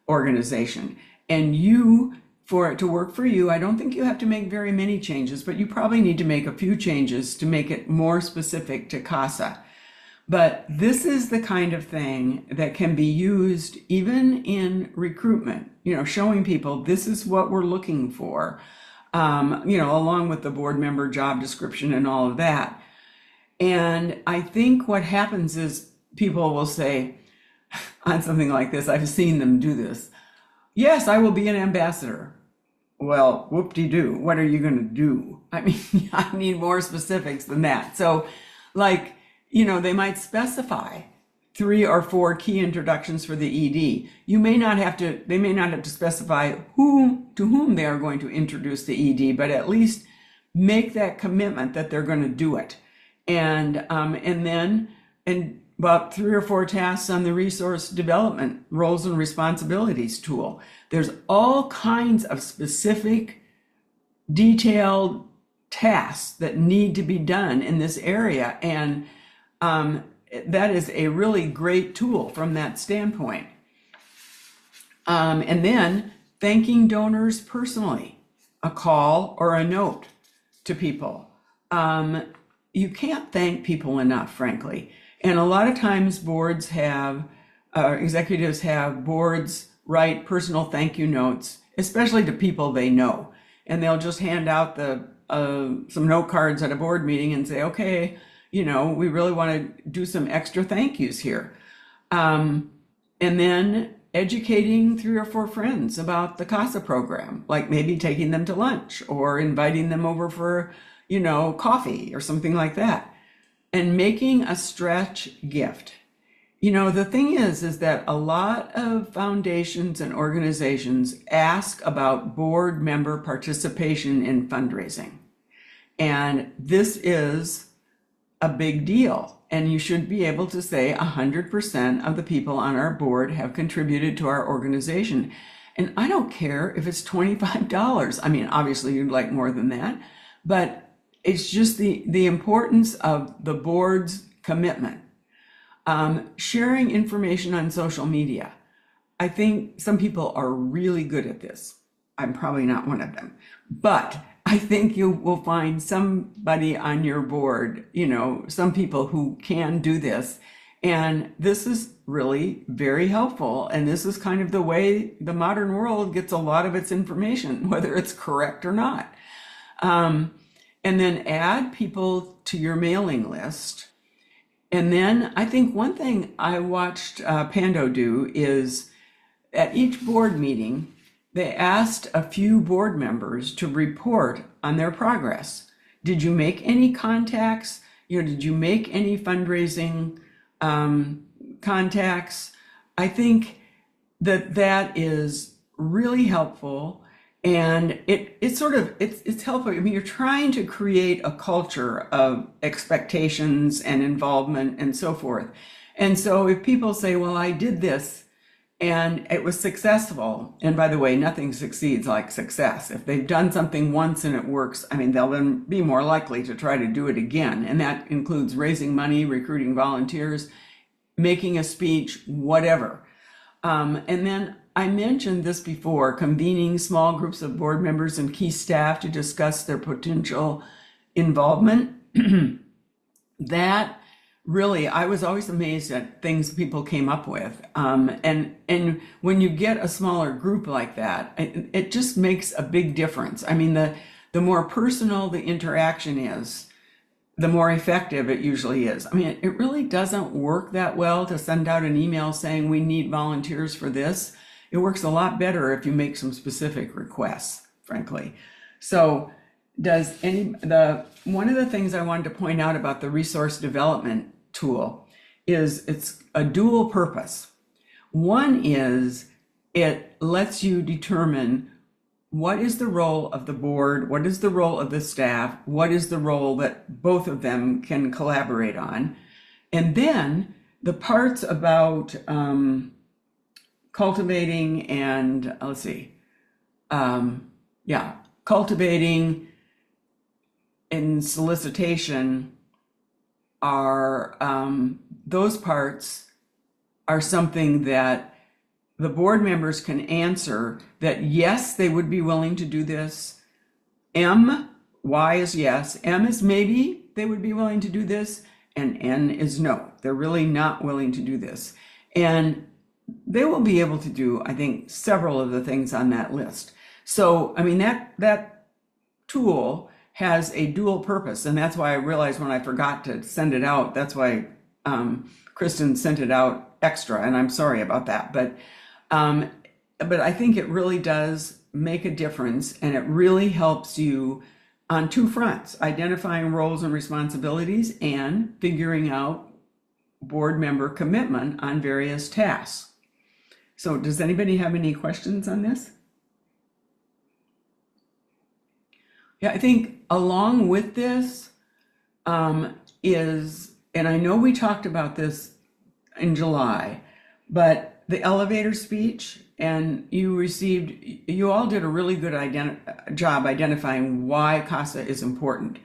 M: organization. And for it to work for you, I don't think you have to make very many changes, but you probably need to make a few changes to make it more specific to CASA. But this is the kind of thing that can be used even in recruitment, showing people this is what we're looking for, along with the board member job description and all of that. And I think what happens is people will say on something like this, I've seen them do this, yes, I will be an ambassador. Well, whoop-de-doo, what are you going to do? I mean, I need more specifics than that. So they might specify, 3 or 4 key introductions for the ED. They may not have to specify to whom they are going to introduce the ED, but at least make that commitment that they're going to do it. And then about 3 or 4 tasks on the resource development roles and responsibilities tool. There's all kinds of specific, detailed tasks that need to be done in this area. And that is a really great tool from that standpoint. And then thanking donors personally, a call or a note to people. You can't thank people enough, frankly. And a lot of times boards have, executives have boards write personal thank you notes, especially to people they know. And they'll just hand out some note cards at a board meeting and say, okay, we really want to do some extra thank yous here. And then educating 3 or 4 friends about the CASA program, like maybe taking them to lunch or inviting them over for, coffee or something like that. And making a stretch gift. The thing is that a lot of foundations and organizations ask about board member participation in fundraising. And this is a big deal. And you should be able to say 100% of the people on our board have contributed to our organization. And I don't care if it's $25. I mean, obviously you'd like more than that, but it's just the importance of the board's commitment. Sharing information on social media. I think some people are really good at this. I'm probably not one of them, but I think you will find somebody on your board, some people who can do this. And this is really very helpful. And this is kind of the way the modern world gets a lot of its information, whether it's correct or not. And then add people to your mailing list. And then I think one thing I watched Pando do is at each board meeting, they asked a few board members to report on their progress. Did you make any contacts? Did you make any fundraising contacts? I think that is really helpful. And it's helpful. I mean, you're trying to create a culture of expectations and involvement and so forth. And so if people say, well, I did this and it was successful, and by the way, nothing succeeds like success. If they've done something once and it works, I mean, they'll then be more likely to try to do it again. And that includes raising money, recruiting volunteers, making a speech, whatever. And then I mentioned this before, convening small groups of board members and key staff to discuss their potential involvement. That really, I was always amazed at things people came up with. And when you get a smaller group like that, it just makes a big difference. I mean, the more personal the interaction is, the more effective it usually is. I mean, it really doesn't work that well to send out an email saying we need volunteers for this. It works a lot better if you make some specific requests, frankly. So one of the things I wanted to point out about the resource development tool is it's a dual purpose. One is it lets you determine what is the role of the board, what is the role of the staff, what is the role that both of them can collaborate on. And then the parts about cultivating and cultivating and solicitation are those parts are something that the board members can answer that yes, they would be willing to do this. Y is yes, M is maybe they would be willing to do this, and N is no, they're really not willing to do this. And they will be able to do, I think, several of the things on that list. So, I mean, that tool has a dual purpose, and that's why I realized when I forgot to send it out, that's why Kristen sent it out extra, and I'm sorry about that. But I think it really does make a difference, and it really helps you on two fronts: identifying roles and responsibilities and figuring out board member commitment on various tasks. So does anybody have any questions on this? Yeah, I think along with this is, and I know we talked about this in July, but the elevator speech, and you all did a really good job identifying why CASA is important.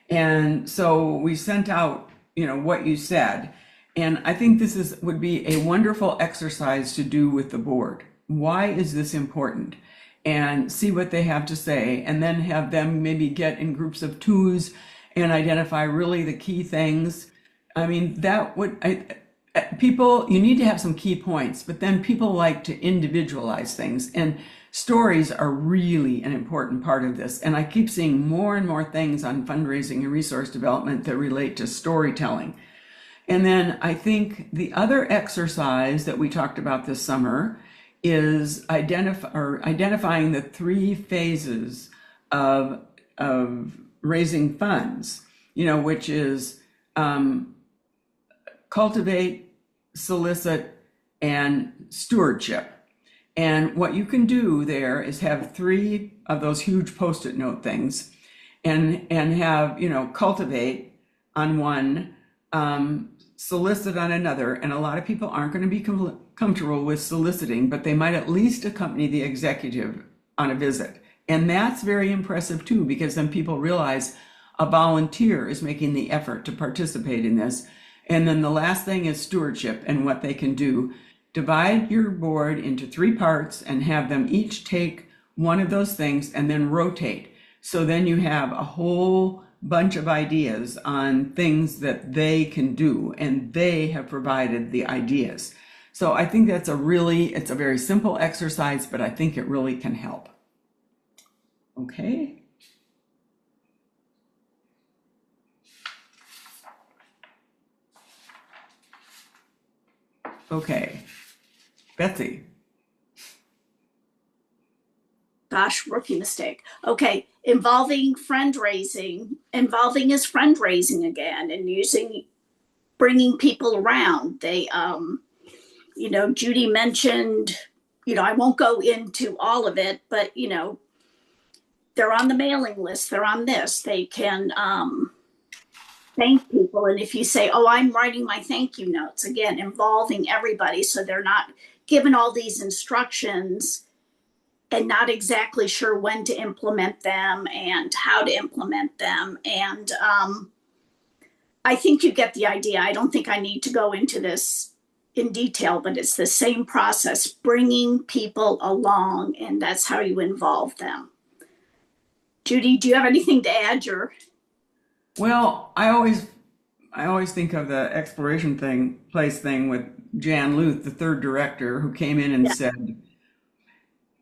M: And so we sent out, what you said. And I think this would be a wonderful exercise to do with the board. Why is this important? And see what they have to say, and then have them maybe get in groups of twos and identify really the key things. I mean, you need to have some key points, but then people like to individualize things, and stories are really an important part of this. And I keep seeing more and more things on fundraising and resource development that relate to storytelling. And then I think the other exercise that we talked about this summer is identifying the 3 phases of raising funds, which is cultivate, solicit, and stewardship. And what you can do there is have 3 of those huge Post-it note things, and have, cultivate on one, solicit on another. And a lot of people aren't going to be comfortable with soliciting, but they might at least accompany the executive on a visit. And that's very impressive too, because then people realize a volunteer is making the effort to participate in this. And then the last thing is stewardship and what they can do. Divide your board into 3 parts and have them each take one of those things and then rotate. So then you have a whole bunch of ideas on things that they can do, and they have provided the ideas. So I think it's a very simple exercise, but I think it really can help. Okay. Okay. Betsy.
T: Gosh, rookie mistake. Okay, involving is fundraising again, and bringing people around. They, Judy mentioned, I won't go into all of it, but, they're on the mailing list, they're on this, they can thank people. And if you say, oh, I'm writing my thank you notes, again, involving everybody, so they're not given all these instructions and not exactly sure when to implement them and how to implement them. And I think you get the idea. I don't think I need to go into this in detail, but it's the same process, bringing people along, and that's how you involve them. Judy, do you have anything to add?
M: Well, I always think of the exploration place thing with Jan Luth, the 3rd director, who came in and said,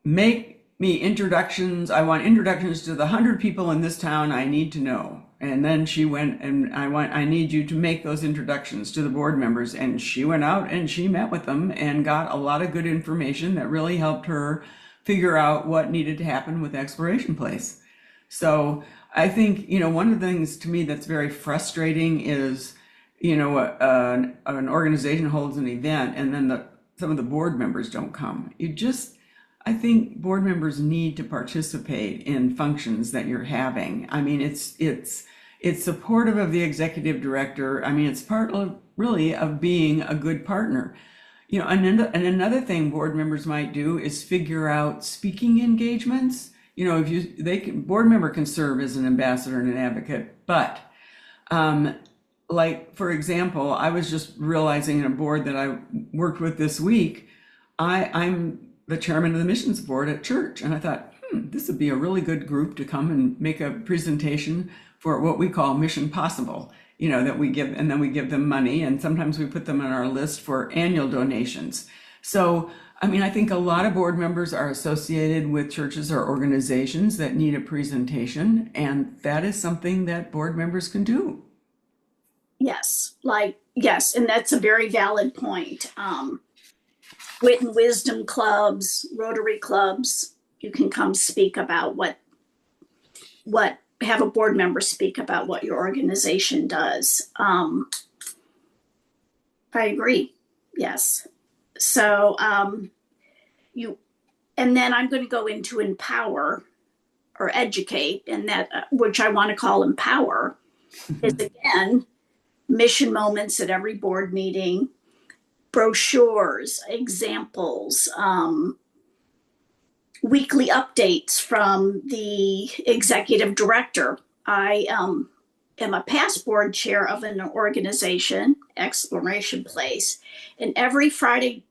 M: make me introductions. I want introductions to the 100 people in this town I need to know. And then she went, and I need you to make those introductions to the board members. And she went out and she met with them and got a lot of good information that really helped her figure out what needed to happen with Exploration Place. So I think, one of the things to me that's very frustrating is, an organization holds an event and then some of the board members don't come. I think board members need to participate in functions that you're having. I mean, it's supportive of the executive director. I mean, it's part of really of being a good partner. And another thing board members might do is figure out speaking engagements. Board member can serve as an ambassador and an advocate, but like, for example, I was just realizing in a board that I worked with this week, I'm the chairman of the missions board at church. And I thought, this would be a really good group to come and make a presentation for what we call Mission Possible, that we give, and then we give them money. And sometimes we put them on our list for annual donations. So, I mean, I think a lot of board members are associated with churches or organizations that need a presentation. And that is something that board members can do.
T: Yes, and that's a very valid point. Wit and wisdom clubs, Rotary clubs, you can come speak about have a board member speak about what your organization does. I agree. Yes. So and then I'm going to go into empower or educate, and that which I want to call empower is again mission moments at every board meeting, brochures, examples, weekly updates from the executive director. I am a past board chair of an organization, Exploration Place, and every Friday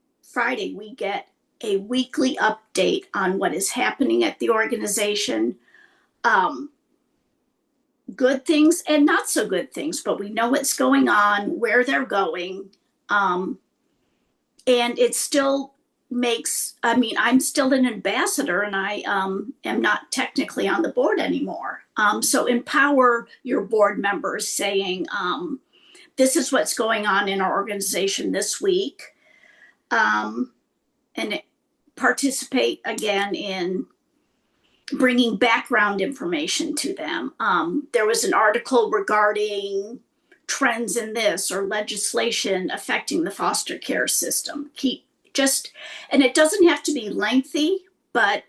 T: we get a weekly update on what is happening at the organization. Good things and not so good things, but we know what's going on, where they're going. And it still makes, I mean, I'm still an ambassador and I am not technically on the board anymore. So empower your board members saying, this is what's going on in our organization this week. And participate again in bringing background information to them. There was an article regarding trends in this or legislation affecting the foster care system. And it doesn't have to be lengthy, but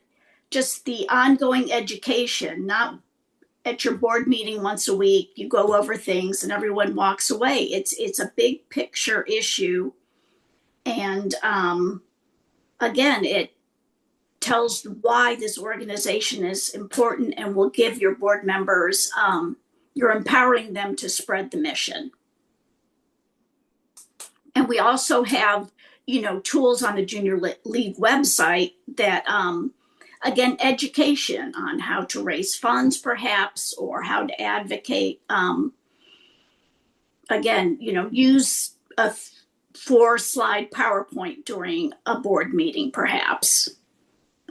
T: just the ongoing education, not at your board meeting once a week, you go over things and everyone walks away. It's a big picture issue. And again, it tells why this organization is important and will give your board members, you're empowering them to spread the mission. And we also have, tools on the Junior League website that, again, education on how to raise funds perhaps, or how to advocate. Again, use a 4-slide PowerPoint during a board meeting perhaps.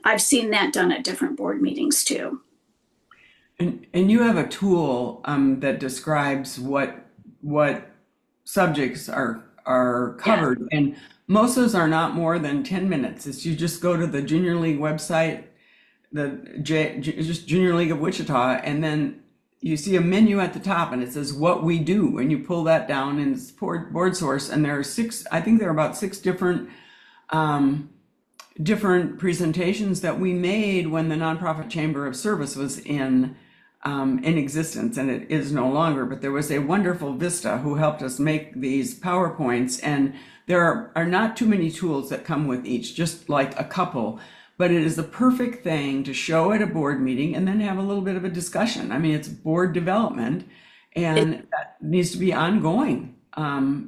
T: I've seen that done at different board meetings too.
M: And you have a tool that describes what subjects are covered, and most of those are not more than 10 minutes. It's you just go to the Junior League website, just Junior League of Wichita, and then you see a menu at the top and it says what we do, and you pull that down and it's board source, and there are I think there are about 6 different presentations that we made when the Nonprofit Chamber of Service was in existence, and it is no longer, but there was a wonderful Vista who helped us make these PowerPoints, and there are not too many tools that come with each, just like a couple, but it is the perfect thing to show at a board meeting and then have a little bit of a discussion. I mean, it's board development and that needs to be ongoing.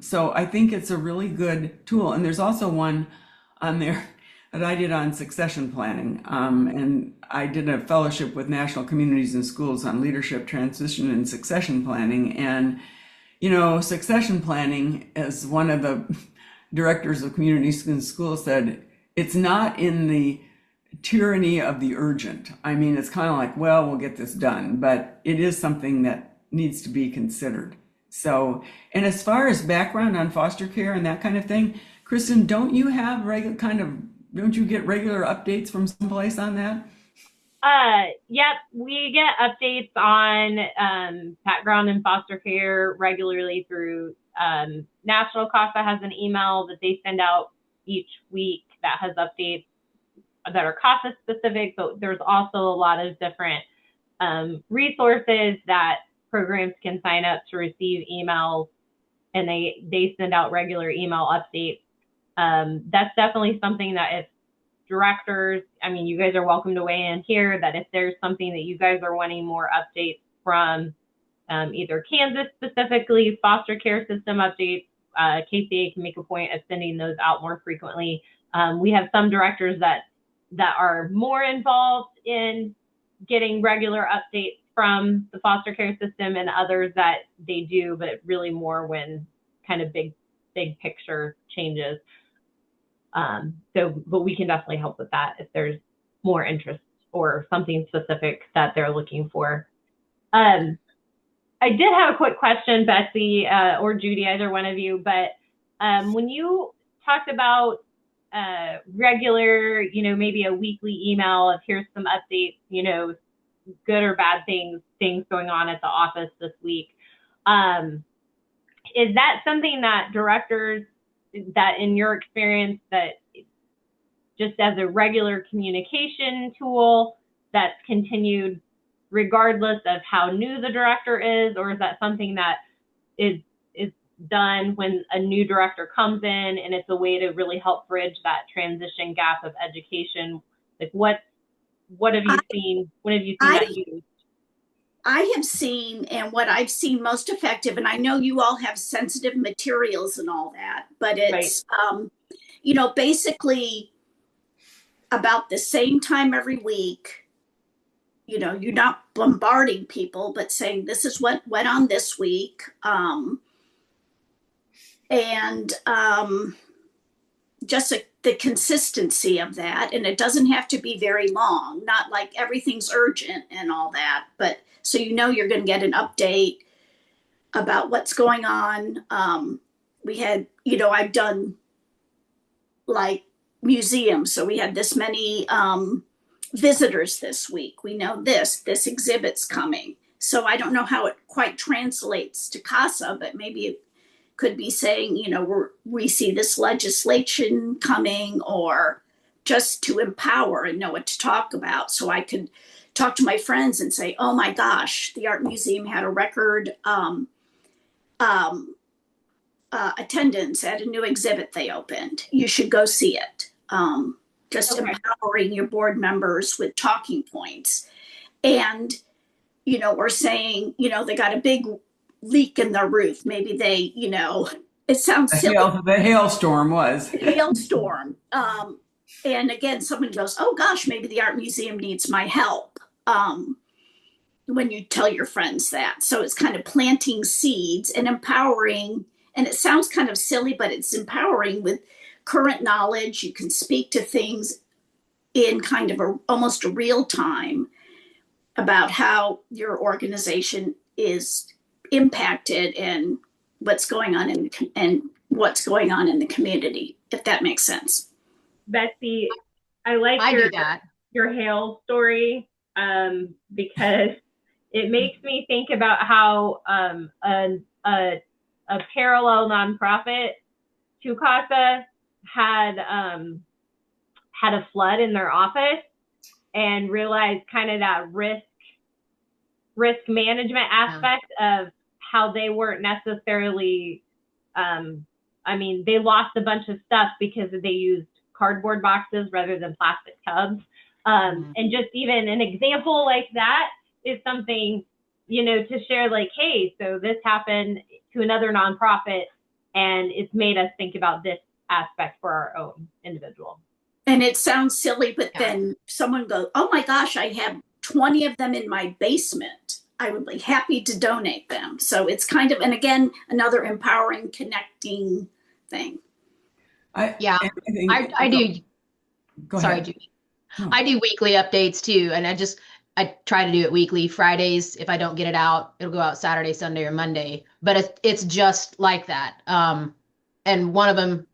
M: So I think it's a really good tool. And there's also one on there that I did on succession planning. And I did a fellowship with National Communities and Schools on leadership, transition, and succession planning. And, succession planning, as one of the directors of communities and schools said, it's not in the tyranny of the urgent. I mean, it's kind of like, well, we'll get this done, but it is something that needs to be considered. So, and as far as background on foster care and that kind of thing, Kristen, don't you have don't you get regular updates from someplace on that?
Q: Yep, we get updates on background in foster care regularly through National CASA has an email that they send out each week that has updates that are CASA specific, but there's also a lot of different resources that programs can sign up to receive emails, and they send out regular email updates. That's definitely something that if directors, you guys are welcome to weigh in here, that if there's something that you guys are wanting more updates from either Kansas specifically, foster care system updates, KCA can make a point of sending those out more frequently. We have some directors that are more involved in getting regular updates from the foster care system, and others that they do, but really more when kind of big picture changes. But we can definitely help with that if there's more interest or something specific that they're looking for. I did have a quick question, Betsy, or Judy, either one of you, but when you talked about regular, maybe a weekly email of here's some updates, good or bad things going on at the office this week. Is that something that directors that in your experience that just as a regular communication tool that's continued regardless of how new the director is, or is that something that is done when a new director comes in and it's a way to really help bridge that transition gap of education? Like what have you seen? What have you seen that used?
T: I have seen, and what I've seen most effective, and I know you all have sensitive materials and all that, but it's, basically about the same time every week, you're not bombarding people, but saying, this is what went on this week. Just the consistency of that. And it doesn't have to be very long, not like everything's urgent and all that, but so you're going to get an update about what's going on. We had, I've done like museums. So we had this many visitors this week. We know this exhibit's coming. So I don't know how it quite translates to CASA, but maybe it could be saying, we see this legislation coming, or just to empower and know what to talk about. So I could talk to my friends and say, oh my gosh, the art museum had a record attendance at a new exhibit they opened. You should go see it. Just empowering your board members with talking points. And, or saying, they got a big leak in their roof. Maybe they, it sounds silly.
M: The hailstorm was.
T: Hailstorm. And again, someone goes, oh gosh, maybe the art museum needs my help. When you tell your friends that. So it's kind of planting seeds and empowering. And it sounds kind of silly, but it's empowering with current knowledge. You can speak to things in kind of almost a real time about how your organization is impacted and what's going on in the community, if that makes sense.
Q: Betsy, I like your hail story because it makes me think about how a parallel nonprofit to CASA had a flood in their office and realized kind of that risk management aspect of how they weren't necessarily, they lost a bunch of stuff because they used cardboard boxes rather than plastic tubs. And just even an example like that is something, to share like, hey, so this happened to another nonprofit and it's made us think about this aspect for our own individual.
T: And it sounds silly, but then someone goes, oh my gosh, I have 20 of them in my basement. I would be happy to donate them. So it's kind of, and again, another empowering, connecting thing.
D: I do. Sorry, Judy. I do weekly updates too. And I try to do it weekly. Fridays, if I don't get it out, it'll go out Saturday, Sunday, or Monday. But it's just like that. And one of them,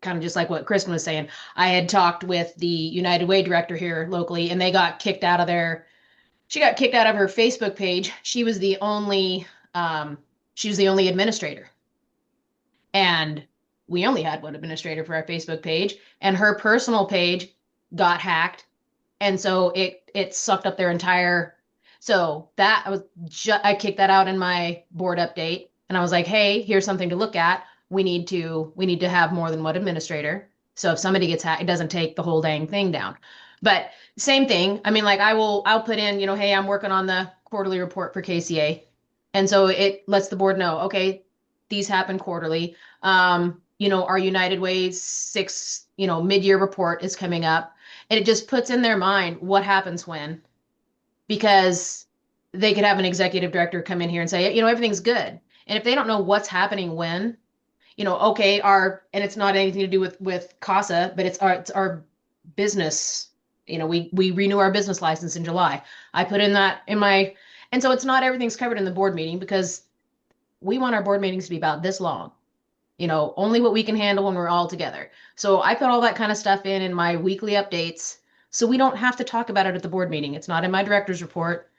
D: kind of just like what Kristen was saying, I had talked with the United Way director here locally, and they got kicked out of she got kicked out of her Facebook page. She was the only administrator. And we only had one administrator for our Facebook page, and her personal page got hacked. And so it sucked up their entire, so that I kicked that out in my board update. And I was like, hey, here's something to look at. We need to have more than one administrator. So if somebody gets hacked, it doesn't take the whole dang thing down. But same thing. I'll put in, hey, I'm working on the quarterly report for KCA. And so it lets the board know, okay, these happen quarterly. Our United Way 6, mid-year report is coming up. And it just puts in their mind what happens when, because they could have an executive director come in here and say, everything's good. And if they don't know what's happening when, okay, and it's not anything to do with CASA, but it's our business. We renew our business license in July. I put in that and so it's not everything's covered in the board meeting, because we want our board meetings to be about this long. Only what we can handle when we're all together. So I put all that kind of stuff in my weekly updates, so we don't have to talk about it at the board meeting. It's not in my director's report.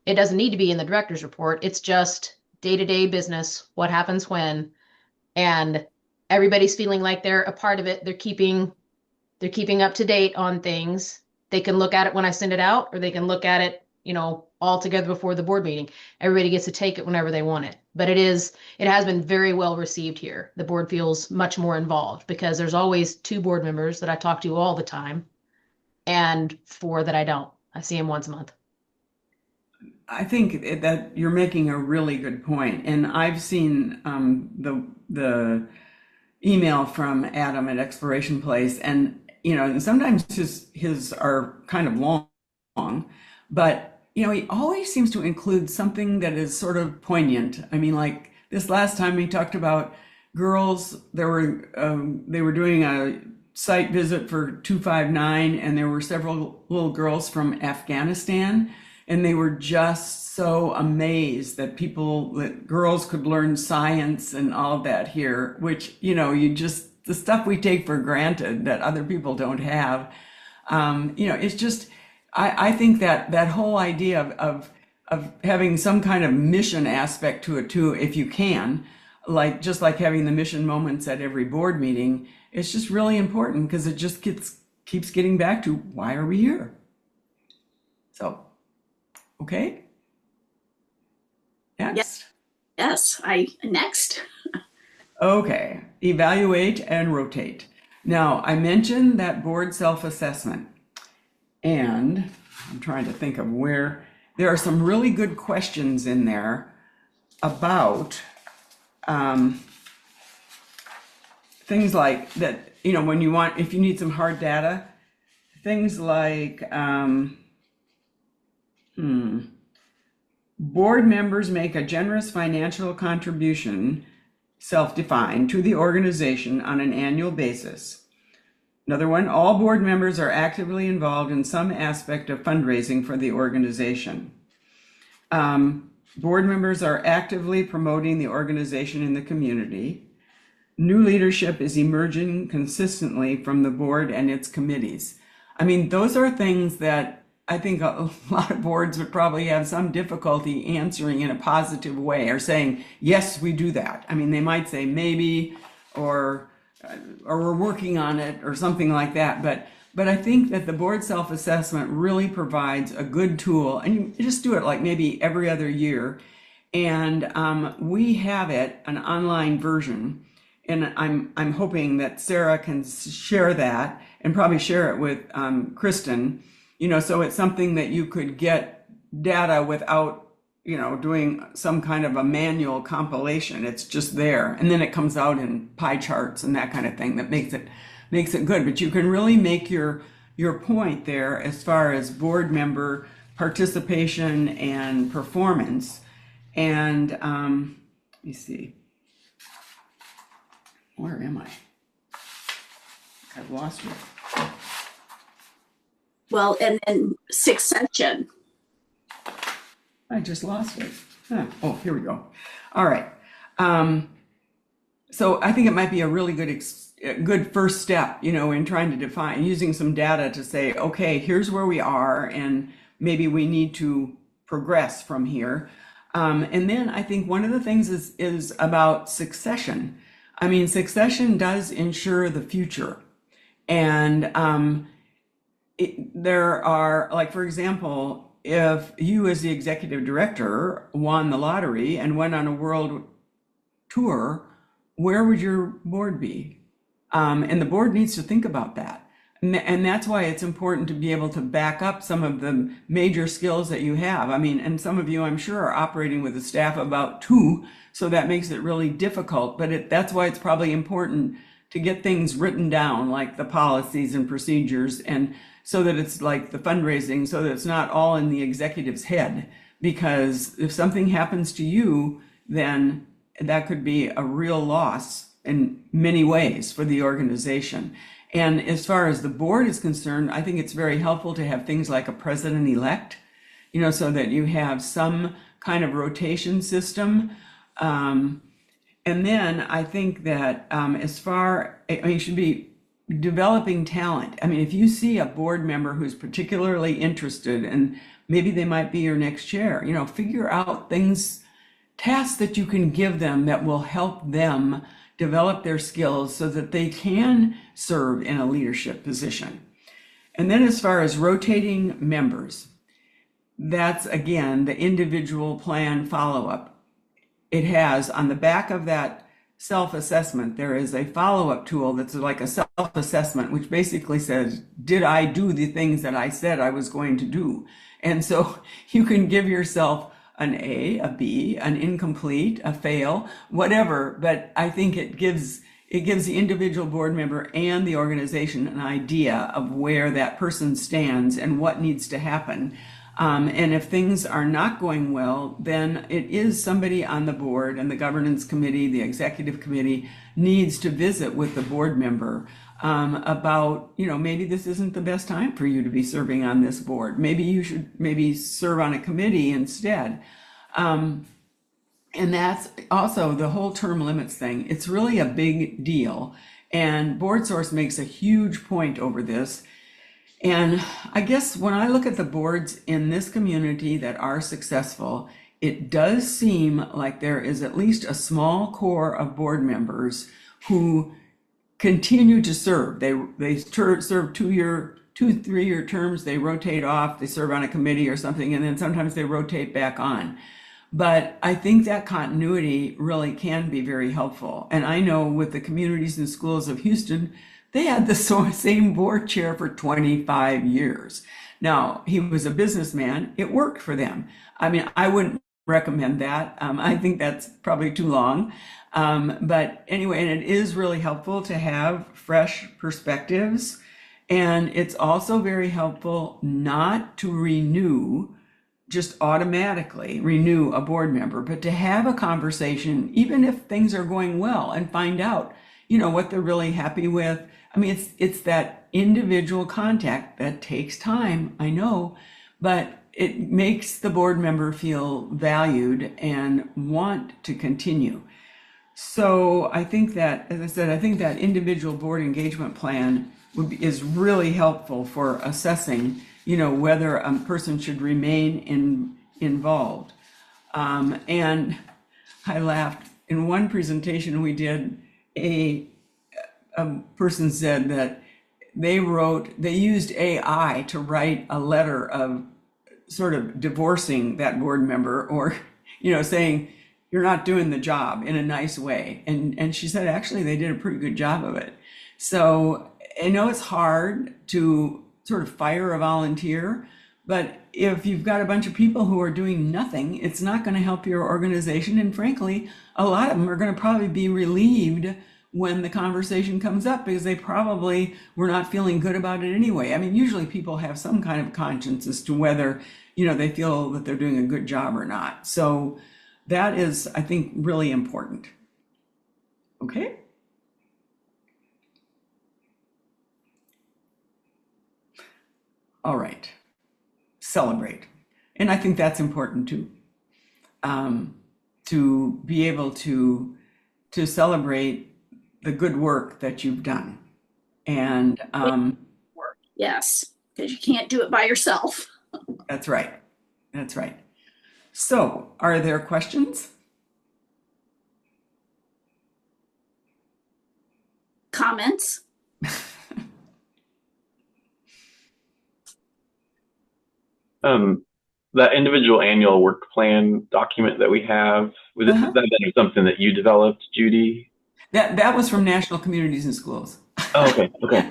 D: It doesn't need to be in the director's report. It's just day-to-day business, what happens when, and everybody's feeling like they're a part of it. They're keeping up to date on things. They can look at it when I send it out, or they can look at it, all together before the board meeting. Everybody gets to take it whenever they want it. But it has been very well received here. The board feels much more involved because there's always 2 board members that I talk to all the time and 4 that I don't. I see them once a month.
M: I think that you're making a really good point, and I've seen the email from Adam at Exploration Place, and sometimes his are kind of long, but he always seems to include something that is sort of poignant. I mean, like this last time we talked about girls. They were doing a site visit for 259, and there were several little girls from Afghanistan. And they were just so amazed that girls could learn science and all of that here, which, the stuff we take for granted that other people don't have. It's just, I think that whole idea of having some kind of mission aspect to it too, if you can, just like having the mission moments at every board meeting, it's just really important because it just keeps getting back to why are we here? So. Okay. Next.
T: Yes, next.
M: Okay. Evaluate and rotate. Now, I mentioned that board self-assessment, and I'm trying to think of where there are some really good questions in there about things like that, if you need some hard data, things like, board members make a generous financial contribution, self-defined, to the organization on an annual basis. Another one, all board members are actively involved in some aspect of fundraising for the organization. Board members are actively promoting the organization in the community. New leadership is emerging consistently from the board and its committees. I mean, those are things that I think a lot of boards would probably have some difficulty answering in a positive way or saying, yes, we do that. I mean, they might say maybe, or we're working on it or something like that. But I think that the board self-assessment really provides a good tool, and you just do it like maybe every other year. And we have an online version, and I'm hoping that Sarah can share that and probably share it with Kristen. So it's something that you could get data without, doing some kind of a manual compilation. It's just there. And then it comes out in pie charts and that kind of thing that makes it good. But you can really make your point there as far as board member participation and performance. And let me see. Where am I? I've lost it.
T: Well, and then succession.
M: I just lost it. Oh, here we go. All right. So I think it might be a really good first step, in trying to define, using some data to say, okay, here's where we are, and maybe we need to progress from here. And then I think one of the things is about succession. I mean, succession does ensure the future. And there are, like, for example, if you as the executive director won the lottery and went on a world tour, where would your board be? And the board needs to think about that. And that's why it's important to be able to back up some of the major skills that you have. I mean, and some of you, I'm sure, are operating with a staff of about 2, so that makes it really difficult. But that's why it's probably important to get things written down, like the policies and procedures, and so that it's like the fundraising, so that it's not all in the executive's head. Because if something happens to you, then that could be a real loss in many ways for the organization. And as far as the board is concerned, I think it's very helpful to have things like a president-elect, so that you have some kind of rotation system. And then I think that you should be developing talent. I mean, if you see a board member who's particularly interested, and maybe they might be your next chair, figure out tasks that you can give them that will help them develop their skills so that they can serve in a leadership position. And then as far as rotating members, that's again the individual plan follow-up. It has on the back of that self-assessment, there is a follow-up tool that's like a self-assessment, which basically says, did I do the things that I said I was going to do? And so you can give yourself an A, a B, an incomplete, a fail, whatever. But I think it gives the individual board member and the organization an idea of where that person stands and what needs to happen. And if things are not going well, then it is somebody on the board, and the governance committee, the executive committee needs to visit with the board member about, maybe this isn't the best time for you to be serving on this board. Maybe you should serve on a committee instead. And that's also the whole term limits thing. It's really a big deal. And BoardSource makes a huge point over this. And I guess when I look at the boards in this community that are successful, it does seem like there is at least a small core of board members who continue to serve. They serve 3-year terms, they rotate off, they serve on a committee or something, and then sometimes they rotate back on. But I think that continuity really can be very helpful. And I know with the Communities and Schools of Houston, they had the same board chair for 25 years. Now, he was a businessman. It worked for them. I mean, I wouldn't recommend that. I think that's probably too long. But anyway, and it is really helpful to have fresh perspectives. And it's also very helpful not to just automatically renew a board member, but to have a conversation, even if things are going well, and find out, what they're really happy with. I mean, it's that individual contact that takes time, I know, but it makes the board member feel valued and want to continue. So I think that, as I said, I think that individual board engagement plan is really helpful for assessing, whether a person should remain involved. And I laughed. In one presentation we did, a person said that they used AI to write a letter of sort of divorcing that board member, or, saying, you're not doing the job, in a nice way. And she said, actually, they did a pretty good job of it. So I know it's hard to sort of fire a volunteer, but if you've got a bunch of people who are doing nothing, it's not going to help your organization. And frankly, a lot of them are going to probably be relieved when the conversation comes up, because they probably were not feeling good about it anyway. I mean, usually people have some kind of conscience as to whether, they feel that they're doing a good job or not. So that is, I think, really important. Okay. All right. Celebrate. And I think that's important too. To be able to celebrate the good work that you've done. And
T: yes, because you can't do it by yourself.
M: That's right. That's right. So, are there questions?
T: Comments?
F: That individual annual work plan document that we have, was that something that you developed, Judy?
M: That was from National Communities and Schools.
F: Oh, okay.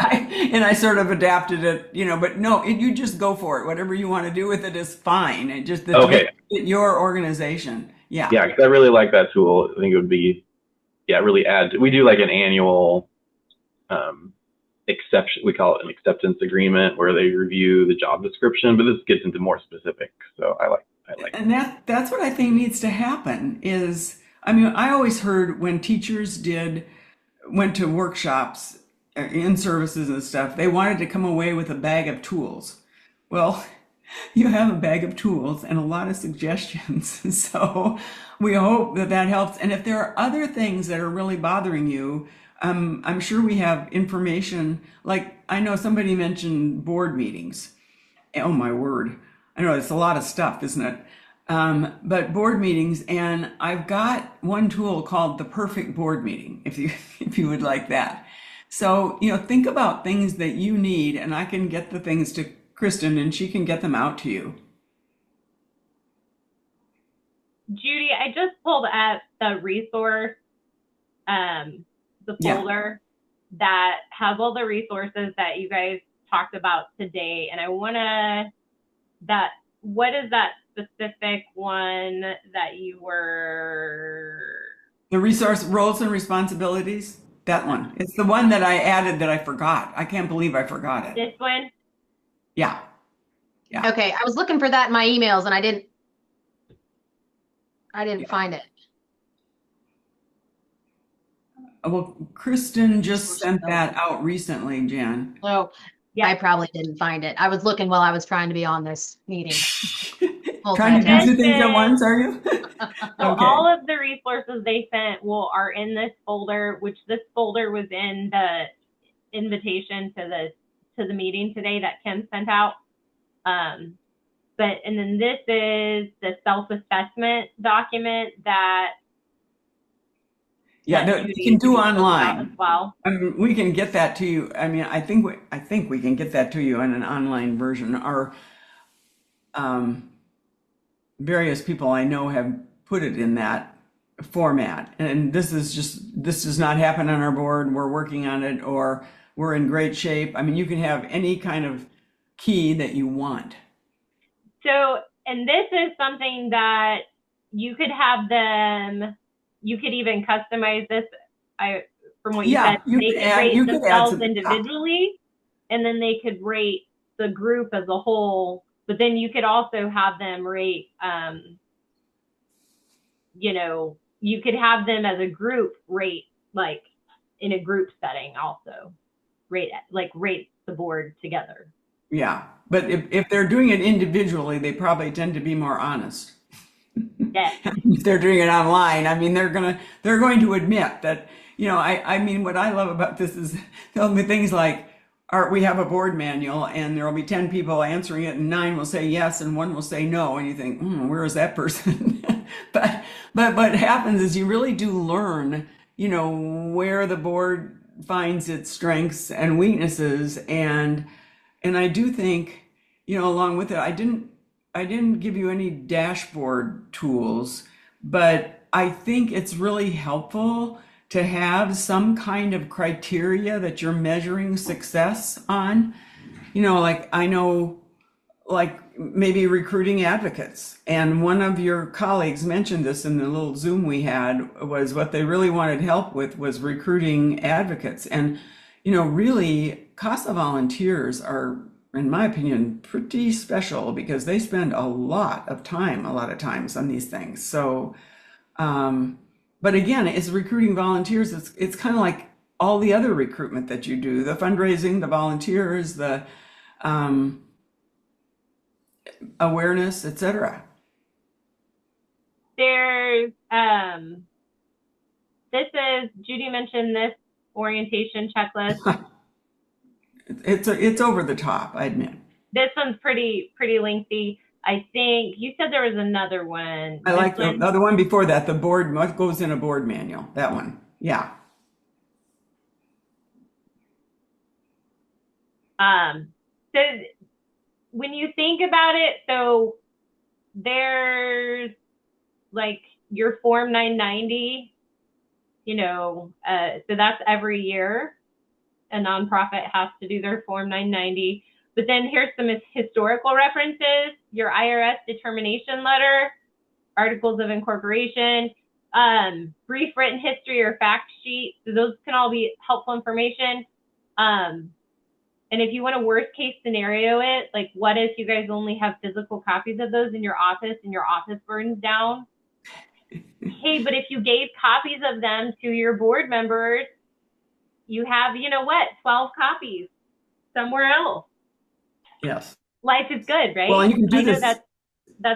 M: And I sort of adapted it, but no, you just go for it. Whatever you want to do with it is fine. It just your organization. Yeah.
F: Yeah, because I really like that tool. I think it would be, really add. We do like an annual exception. We call it an acceptance agreement, where they review the job description, but this gets into more specifics. So I like.
M: And that's what I think needs to happen. I always heard when teachers went to workshops in services and stuff, they wanted to come away with a bag of tools. Well, you have a bag of tools and a lot of suggestions. So we hope that helps. And if there are other things that are really bothering you, I'm sure we have information. Like, I know somebody mentioned board meetings. Oh my word. I know it's a lot of stuff, isn't it? but board meetings, and I've got one tool called the perfect board meeting, if you if you would like that. So, think about things that you need, and I can get the things to Kristen and she can get them out to you.
Q: Judy, I just pulled up the resource, the folder that has all the resources that you guys talked about today. And I want to, what is that specific one that you were?
M: The resource roles and responsibilities, that one. It's the one that I added that I forgot. I can't believe I forgot it.
Q: This one?
M: Yeah.
D: Okay, I was looking for that in my emails and I didn't find it.
M: Well, Kristen just sent that out recently, Jan.
D: Oh, I probably didn't find it. I was looking while I was trying to be on this meeting.
M: Trying to do two things at once, are you?
Q: So all of the resources they sent are in this folder, which this folder was in the invitation to the meeting today that Kim sent out. And then this is the self-assessment document that
M: that you can do online
Q: as well.
M: We can get that to you. I mean, I think we can get that to you in an online version. Our various people I know have put it in that format, and this does not happen on our board. We're working on it, or we're in great shape. I mean, you can have any kind of key that you want.
Q: So, and this is something that you could have them, you could even customize this. From what you said, they could rate themselves individually, and then they could rate the group as a whole. But then you could also have them rate, you could have them as a group rate, like in a group setting also, rate the board together.
M: Yeah, but if they're doing it individually, they probably tend to be more honest.
Q: Yeah.
M: If they're doing it online, I mean, they're going to admit that, I mean, what I love about this is there'll be things like, we have a board manual and there'll be 10 people answering it and 9 will say yes and 1 will say no. And you think, where is that person? but what happens is you really do learn, where the board finds its strengths and weaknesses. And I do think, along with it, I didn't give you any dashboard tools, but I think it's really helpful to have some kind of criteria that you're measuring success on. Like I know, like maybe recruiting advocates. And one of your colleagues mentioned this in the little Zoom we had, was what they really wanted help with was recruiting advocates. And, really CASA volunteers are, in my opinion, pretty special because they spend a lot of times on these things. So, but again, it's recruiting volunteers. It's kind of like all the other recruitment that you do, the fundraising, the volunteers, the awareness, etc.
Q: There's, Judy mentioned this orientation checklist.
M: It's over the top, I admit.
Q: This one's pretty lengthy. I think you said there was another one.
M: I like the other one before that, the board, what goes in a board manual, that one. Yeah.
Q: So when you think about it, so there's like your Form 990, so that's every year. A nonprofit has to do their Form 990. But then here's some historical references, your IRS determination letter, articles of incorporation, brief written history or fact sheet. So those can all be helpful information. And if you want a worst case scenario it, like what if you guys only have physical copies of those in your office and your office burns down? Hey, but if you gave copies of them to your board members, you have, 12 copies somewhere else.
M: Yes.
Q: Life is good, right?
M: Well, and you can do this.
Q: That's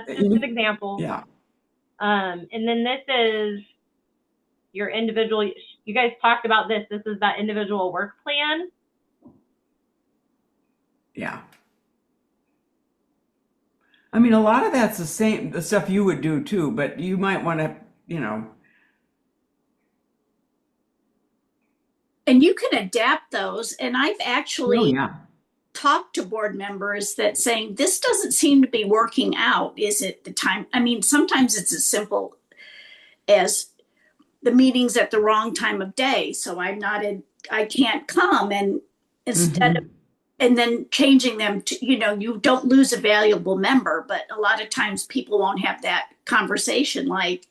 Q: just an example.
M: Yeah.
Q: And then this is your individual. You guys talked about this. This is that individual work plan.
M: Yeah. I mean, a lot of that's the stuff you would do too, but you might want to,
T: And you can adapt those. And I've
M: oh
T: actually
M: yeah.
T: talked to board members that saying, this doesn't seem to be working out. Is it the time? I mean, sometimes it's as simple as the meeting's at the wrong time of day. So I can't come. And instead of, and then changing them to, you don't lose a valuable member, but a lot of times people won't have that conversation like,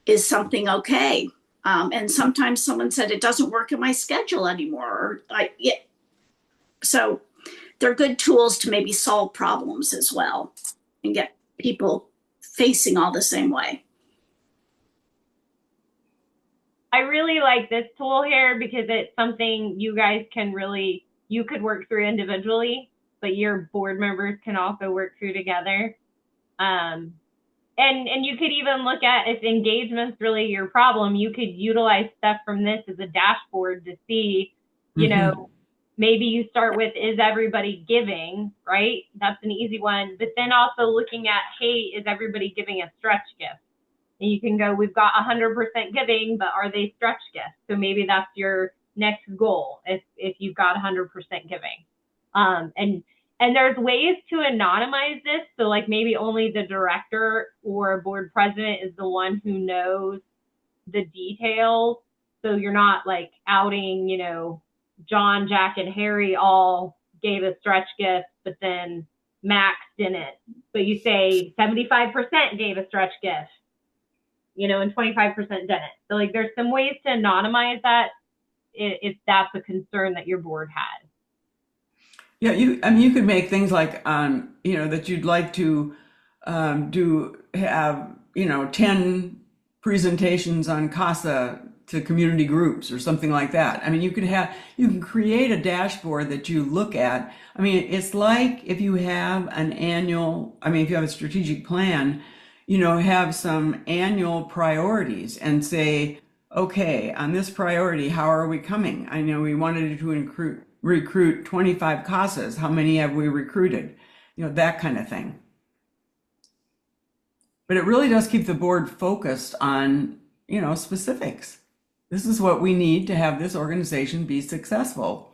T: is something okay? And sometimes someone said, it doesn't work in my schedule anymore. So they're good tools to maybe solve problems as well and get people facing all the same way.
Q: I really like this tool here because it's something you guys can you could work through individually, but your board members can also work through together. And you could even look at if engagement's really your problem, you could utilize stuff from this as a dashboard to see, maybe you start with, is everybody giving, right? That's an easy one. But then also looking at, hey, is everybody giving a stretch gift? And you can go, we've got 100% giving, but are they stretch gifts? So maybe that's your next goal if you've got 100% giving. And there's ways to anonymize this. So like maybe only the director or board president is the one who knows the details. So you're not like outing, John, Jack, and Harry all gave a stretch gift, but then Max didn't. But you say 75% gave a stretch gift, and 25% didn't. So like there's some ways to anonymize that if that's a concern that your board had.
M: Yeah, you could make things like, that you'd like to have, 10 presentations on CASA to community groups or something like that. I mean, you can create a dashboard that you look at. I mean, it's like if you have if you have a strategic plan, have some annual priorities and say, okay, on this priority, how are we coming? I know we wanted to recruit 25 CASAs. How many have we recruited? That kind of thing. But it really does keep the board focused on, specifics. This is what we need to have this organization be successful.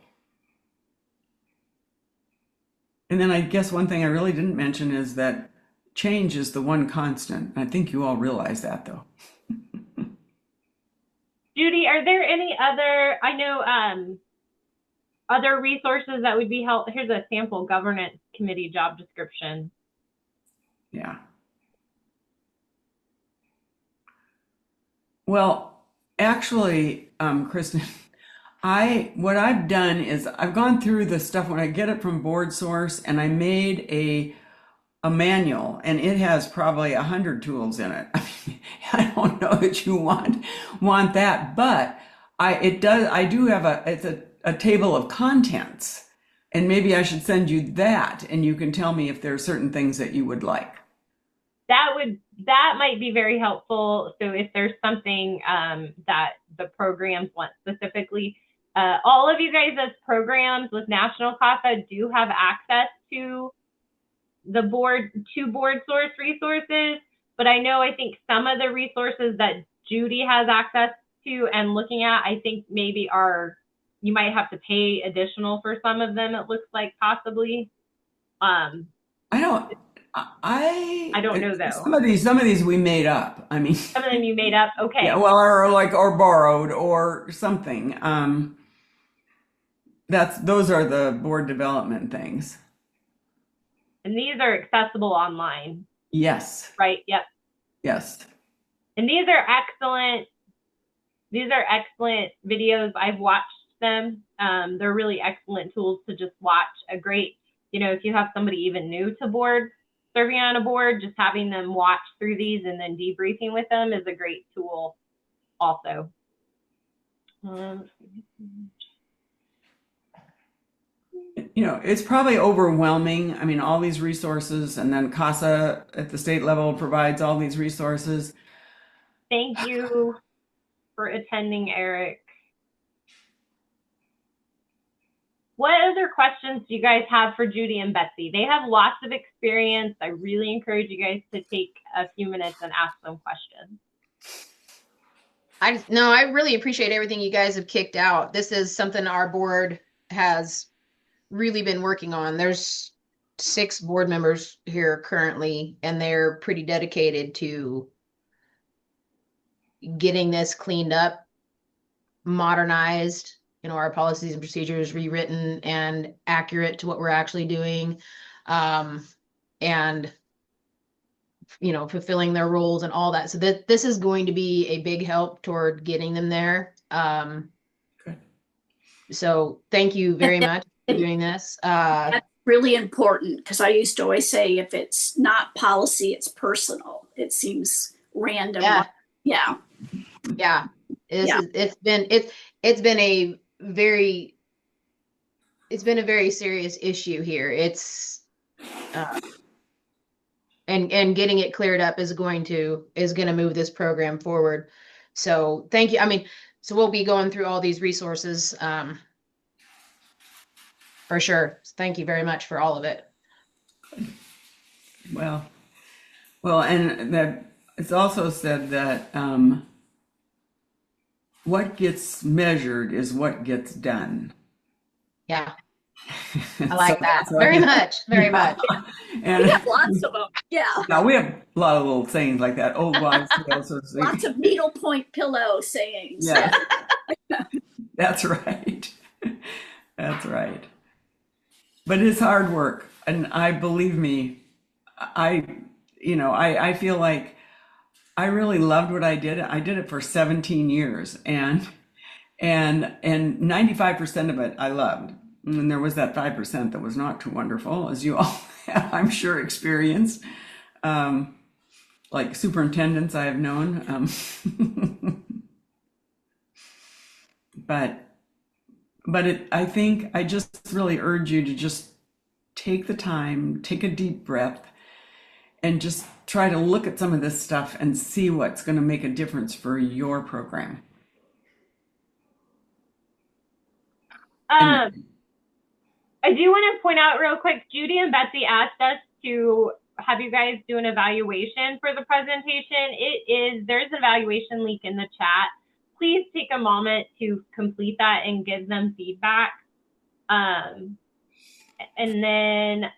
M: And then I guess one thing I really didn't mention is that change is the one constant. I think you all realize that, though.
Q: Judy, are there any other, other resources that would be helpful? Here's a sample governance committee job description.
M: Yeah. Well, actually, Kristen, what I've done is I've gone through the stuff when I get it from Board Source, and I made a manual, and it has probably 100 tools in it. I mean, I don't know that you want that, but I do have a table of contents, and maybe I should send you that, and you can tell me if there are certain things that you would like.
Q: That might be very helpful. So if there's something that the programs want specifically, all of you guys as programs with National CASA do have access to the board source resources, but I think some of the resources that Judy has access to and looking at, I think maybe you might have to pay additional for some of them, it looks like possibly. I don't know though.
M: Some of these we made up. I mean,
Q: some of them you made up. Okay.
M: Yeah, well, or borrowed or something. Those are the board development things.
Q: And these are accessible online.
M: Yes.
Q: Right. Yep.
M: Yes.
Q: And these are excellent. These are excellent videos. I've watched them. They're really excellent tools to just watch. A great, if you have somebody even new to board, serving on a board, just having them watch through these and then debriefing with them is a great tool also.
M: It's probably overwhelming. I mean, all these resources, and then CASA at the state level provides all these resources.
Q: Thank you for attending, Eric. what other questions do you guys have for Judy and Betsy? They have lots of experience. I really encourage you guys to take a few minutes and ask them questions.
D: I really appreciate everything you guys have kicked out. This is something our board has really been working on. There's 6 board members here currently, and they're pretty dedicated to getting this cleaned up, modernized, our policies and procedures rewritten and accurate to what we're actually doing. And fulfilling their roles and all that. So this is going to be a big help toward getting them there.
M: Good.
D: So thank you very much for doing this.
T: That's really important, because I used to always say, if it's not policy, it's personal. It seems random.
D: Yeah. It's been a very serious issue here. It's and getting it cleared up is going to move this program forward. So thank you. So we'll be going through all these resources for sure. Thank you very much for all of it.
M: Well, and that it's also said that what gets measured is what gets done.
D: Yeah. I like that very much.
M: And
T: we have lots of them. Yeah.
M: Now we have a lot of little sayings like that. Old wives' tales.
T: Lots of needlepoint pillow sayings.
M: Yeah. That's right. That's right. But it's hard work, and believe me, I feel like I really loved what I did. I did it for 17 years, and 95% of it I loved. And there was that 5% that was not too wonderful, as you all have, I'm sure, experienced. Like superintendents I have known. I think I just really urge you to just take the time, take a deep breath, and just try to look at some of this stuff and see what's going to make a difference for your program.
Q: I do want to point out real quick, Judy and Betsy asked us to have you guys do an evaluation for the presentation. There's an evaluation link in the chat. Please take a moment to complete that and give them feedback. And then,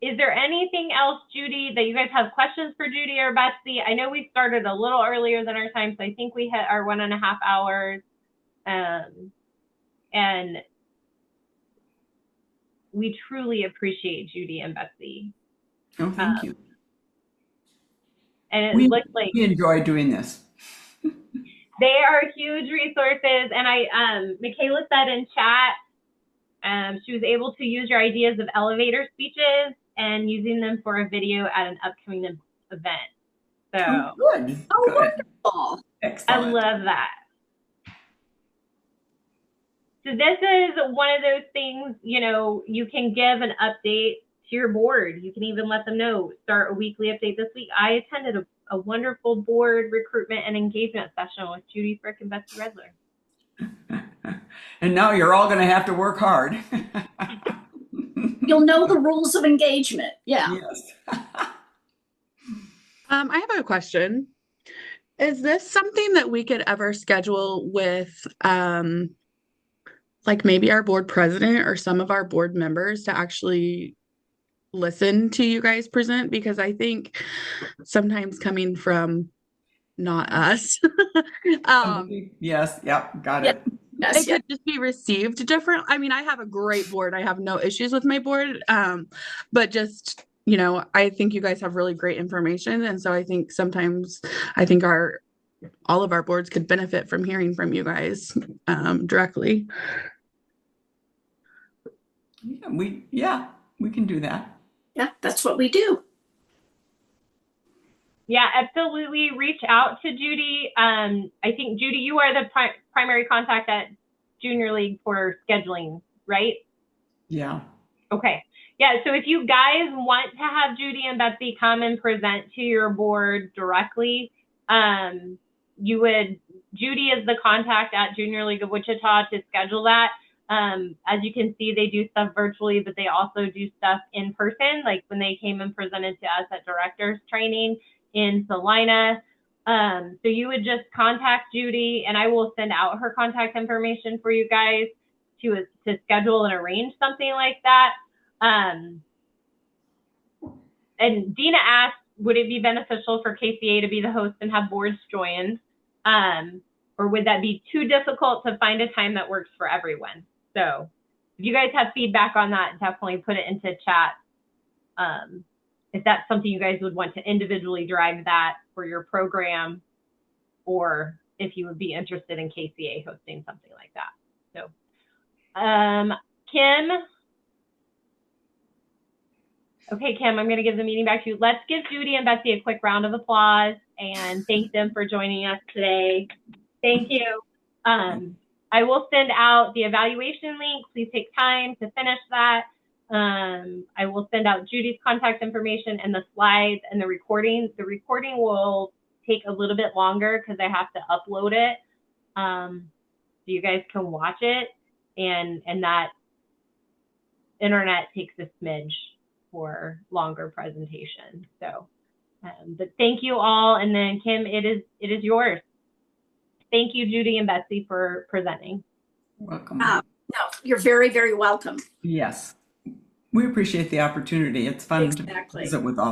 Q: is there anything else, Judy, that you guys have questions for Judy or Betsy? I know we started a little earlier than our time, so I think we hit our 1.5 hours. And we truly appreciate Judy and Betsy.
M: Oh, thank you.
Q: And it looks like
M: we enjoy doing this.
Q: They are huge resources. And Michaela said in chat, she was able to use your ideas of elevator speeches and using them for a video at an upcoming event. So
M: good.
T: Wonderful.
M: Excellent.
Q: I love that. So this is one of those things, you can give an update to your board. You can even let them know, start a weekly update this week. I attended a wonderful board recruitment and engagement session with Judy Frick and Betsy Redler.
M: And now you're all going to have to work hard.
T: You'll know the rules of engagement. Yeah.
M: Yes.
I: I have a question. Is this something that we could ever schedule with like maybe our board president or some of our board members to actually listen to you guys present? Because I think sometimes coming from not us,
M: yes, yep, got it.
T: Yes,
I: it could just be received different. I mean, I have a great board. I have no issues with my board. But just, I think you guys have really great information. And so I think sometimes all of our boards could benefit from hearing from you guys directly.
M: Yeah, we can do that.
T: Yeah, that's what we do.
Q: Yeah, absolutely. Reach out to Judy. I think, Judy, you are the primary contact at Junior League for scheduling, right?
M: Yeah. Okay.
Q: Yeah, so if you guys want to have Judy and Betsy come and present to your board directly, Judy is the contact at Junior League of Wichita to schedule that. As you can see, they do stuff virtually, but they also do stuff in person, like when they came and presented to us at director's training in Salina. So you would just contact Judy, and I will send out her contact information for you guys to schedule and arrange something like that. And Dina asked, would it be beneficial for KCA to be the host and have boards join? Or would that be too difficult to find a time that works for everyone? So if you guys have feedback on that, definitely put it into chat. If that's something you guys would want to individually drive that for your program, or if you would be interested in KCA hosting something like that. So Kim. Okay, Kim, I'm going to give the meeting back to you. Let's give Judy and Betsy a quick round of applause and thank them for joining us today. Thank you. I will send out the evaluation link. Please take time to finish that. I will send out Judy's contact information and the slides and the recording. The recording will take a little bit longer because I have to upload it so you guys can watch it. And that internet takes a smidge for longer presentation. So, but thank you all. And then Kim, it is yours. Thank you, Judy and Betsy, for presenting.
M: Welcome.
T: No, you're very, very welcome.
M: Yes. We appreciate the opportunity. It's fun
T: Exactly.
M: to visit with all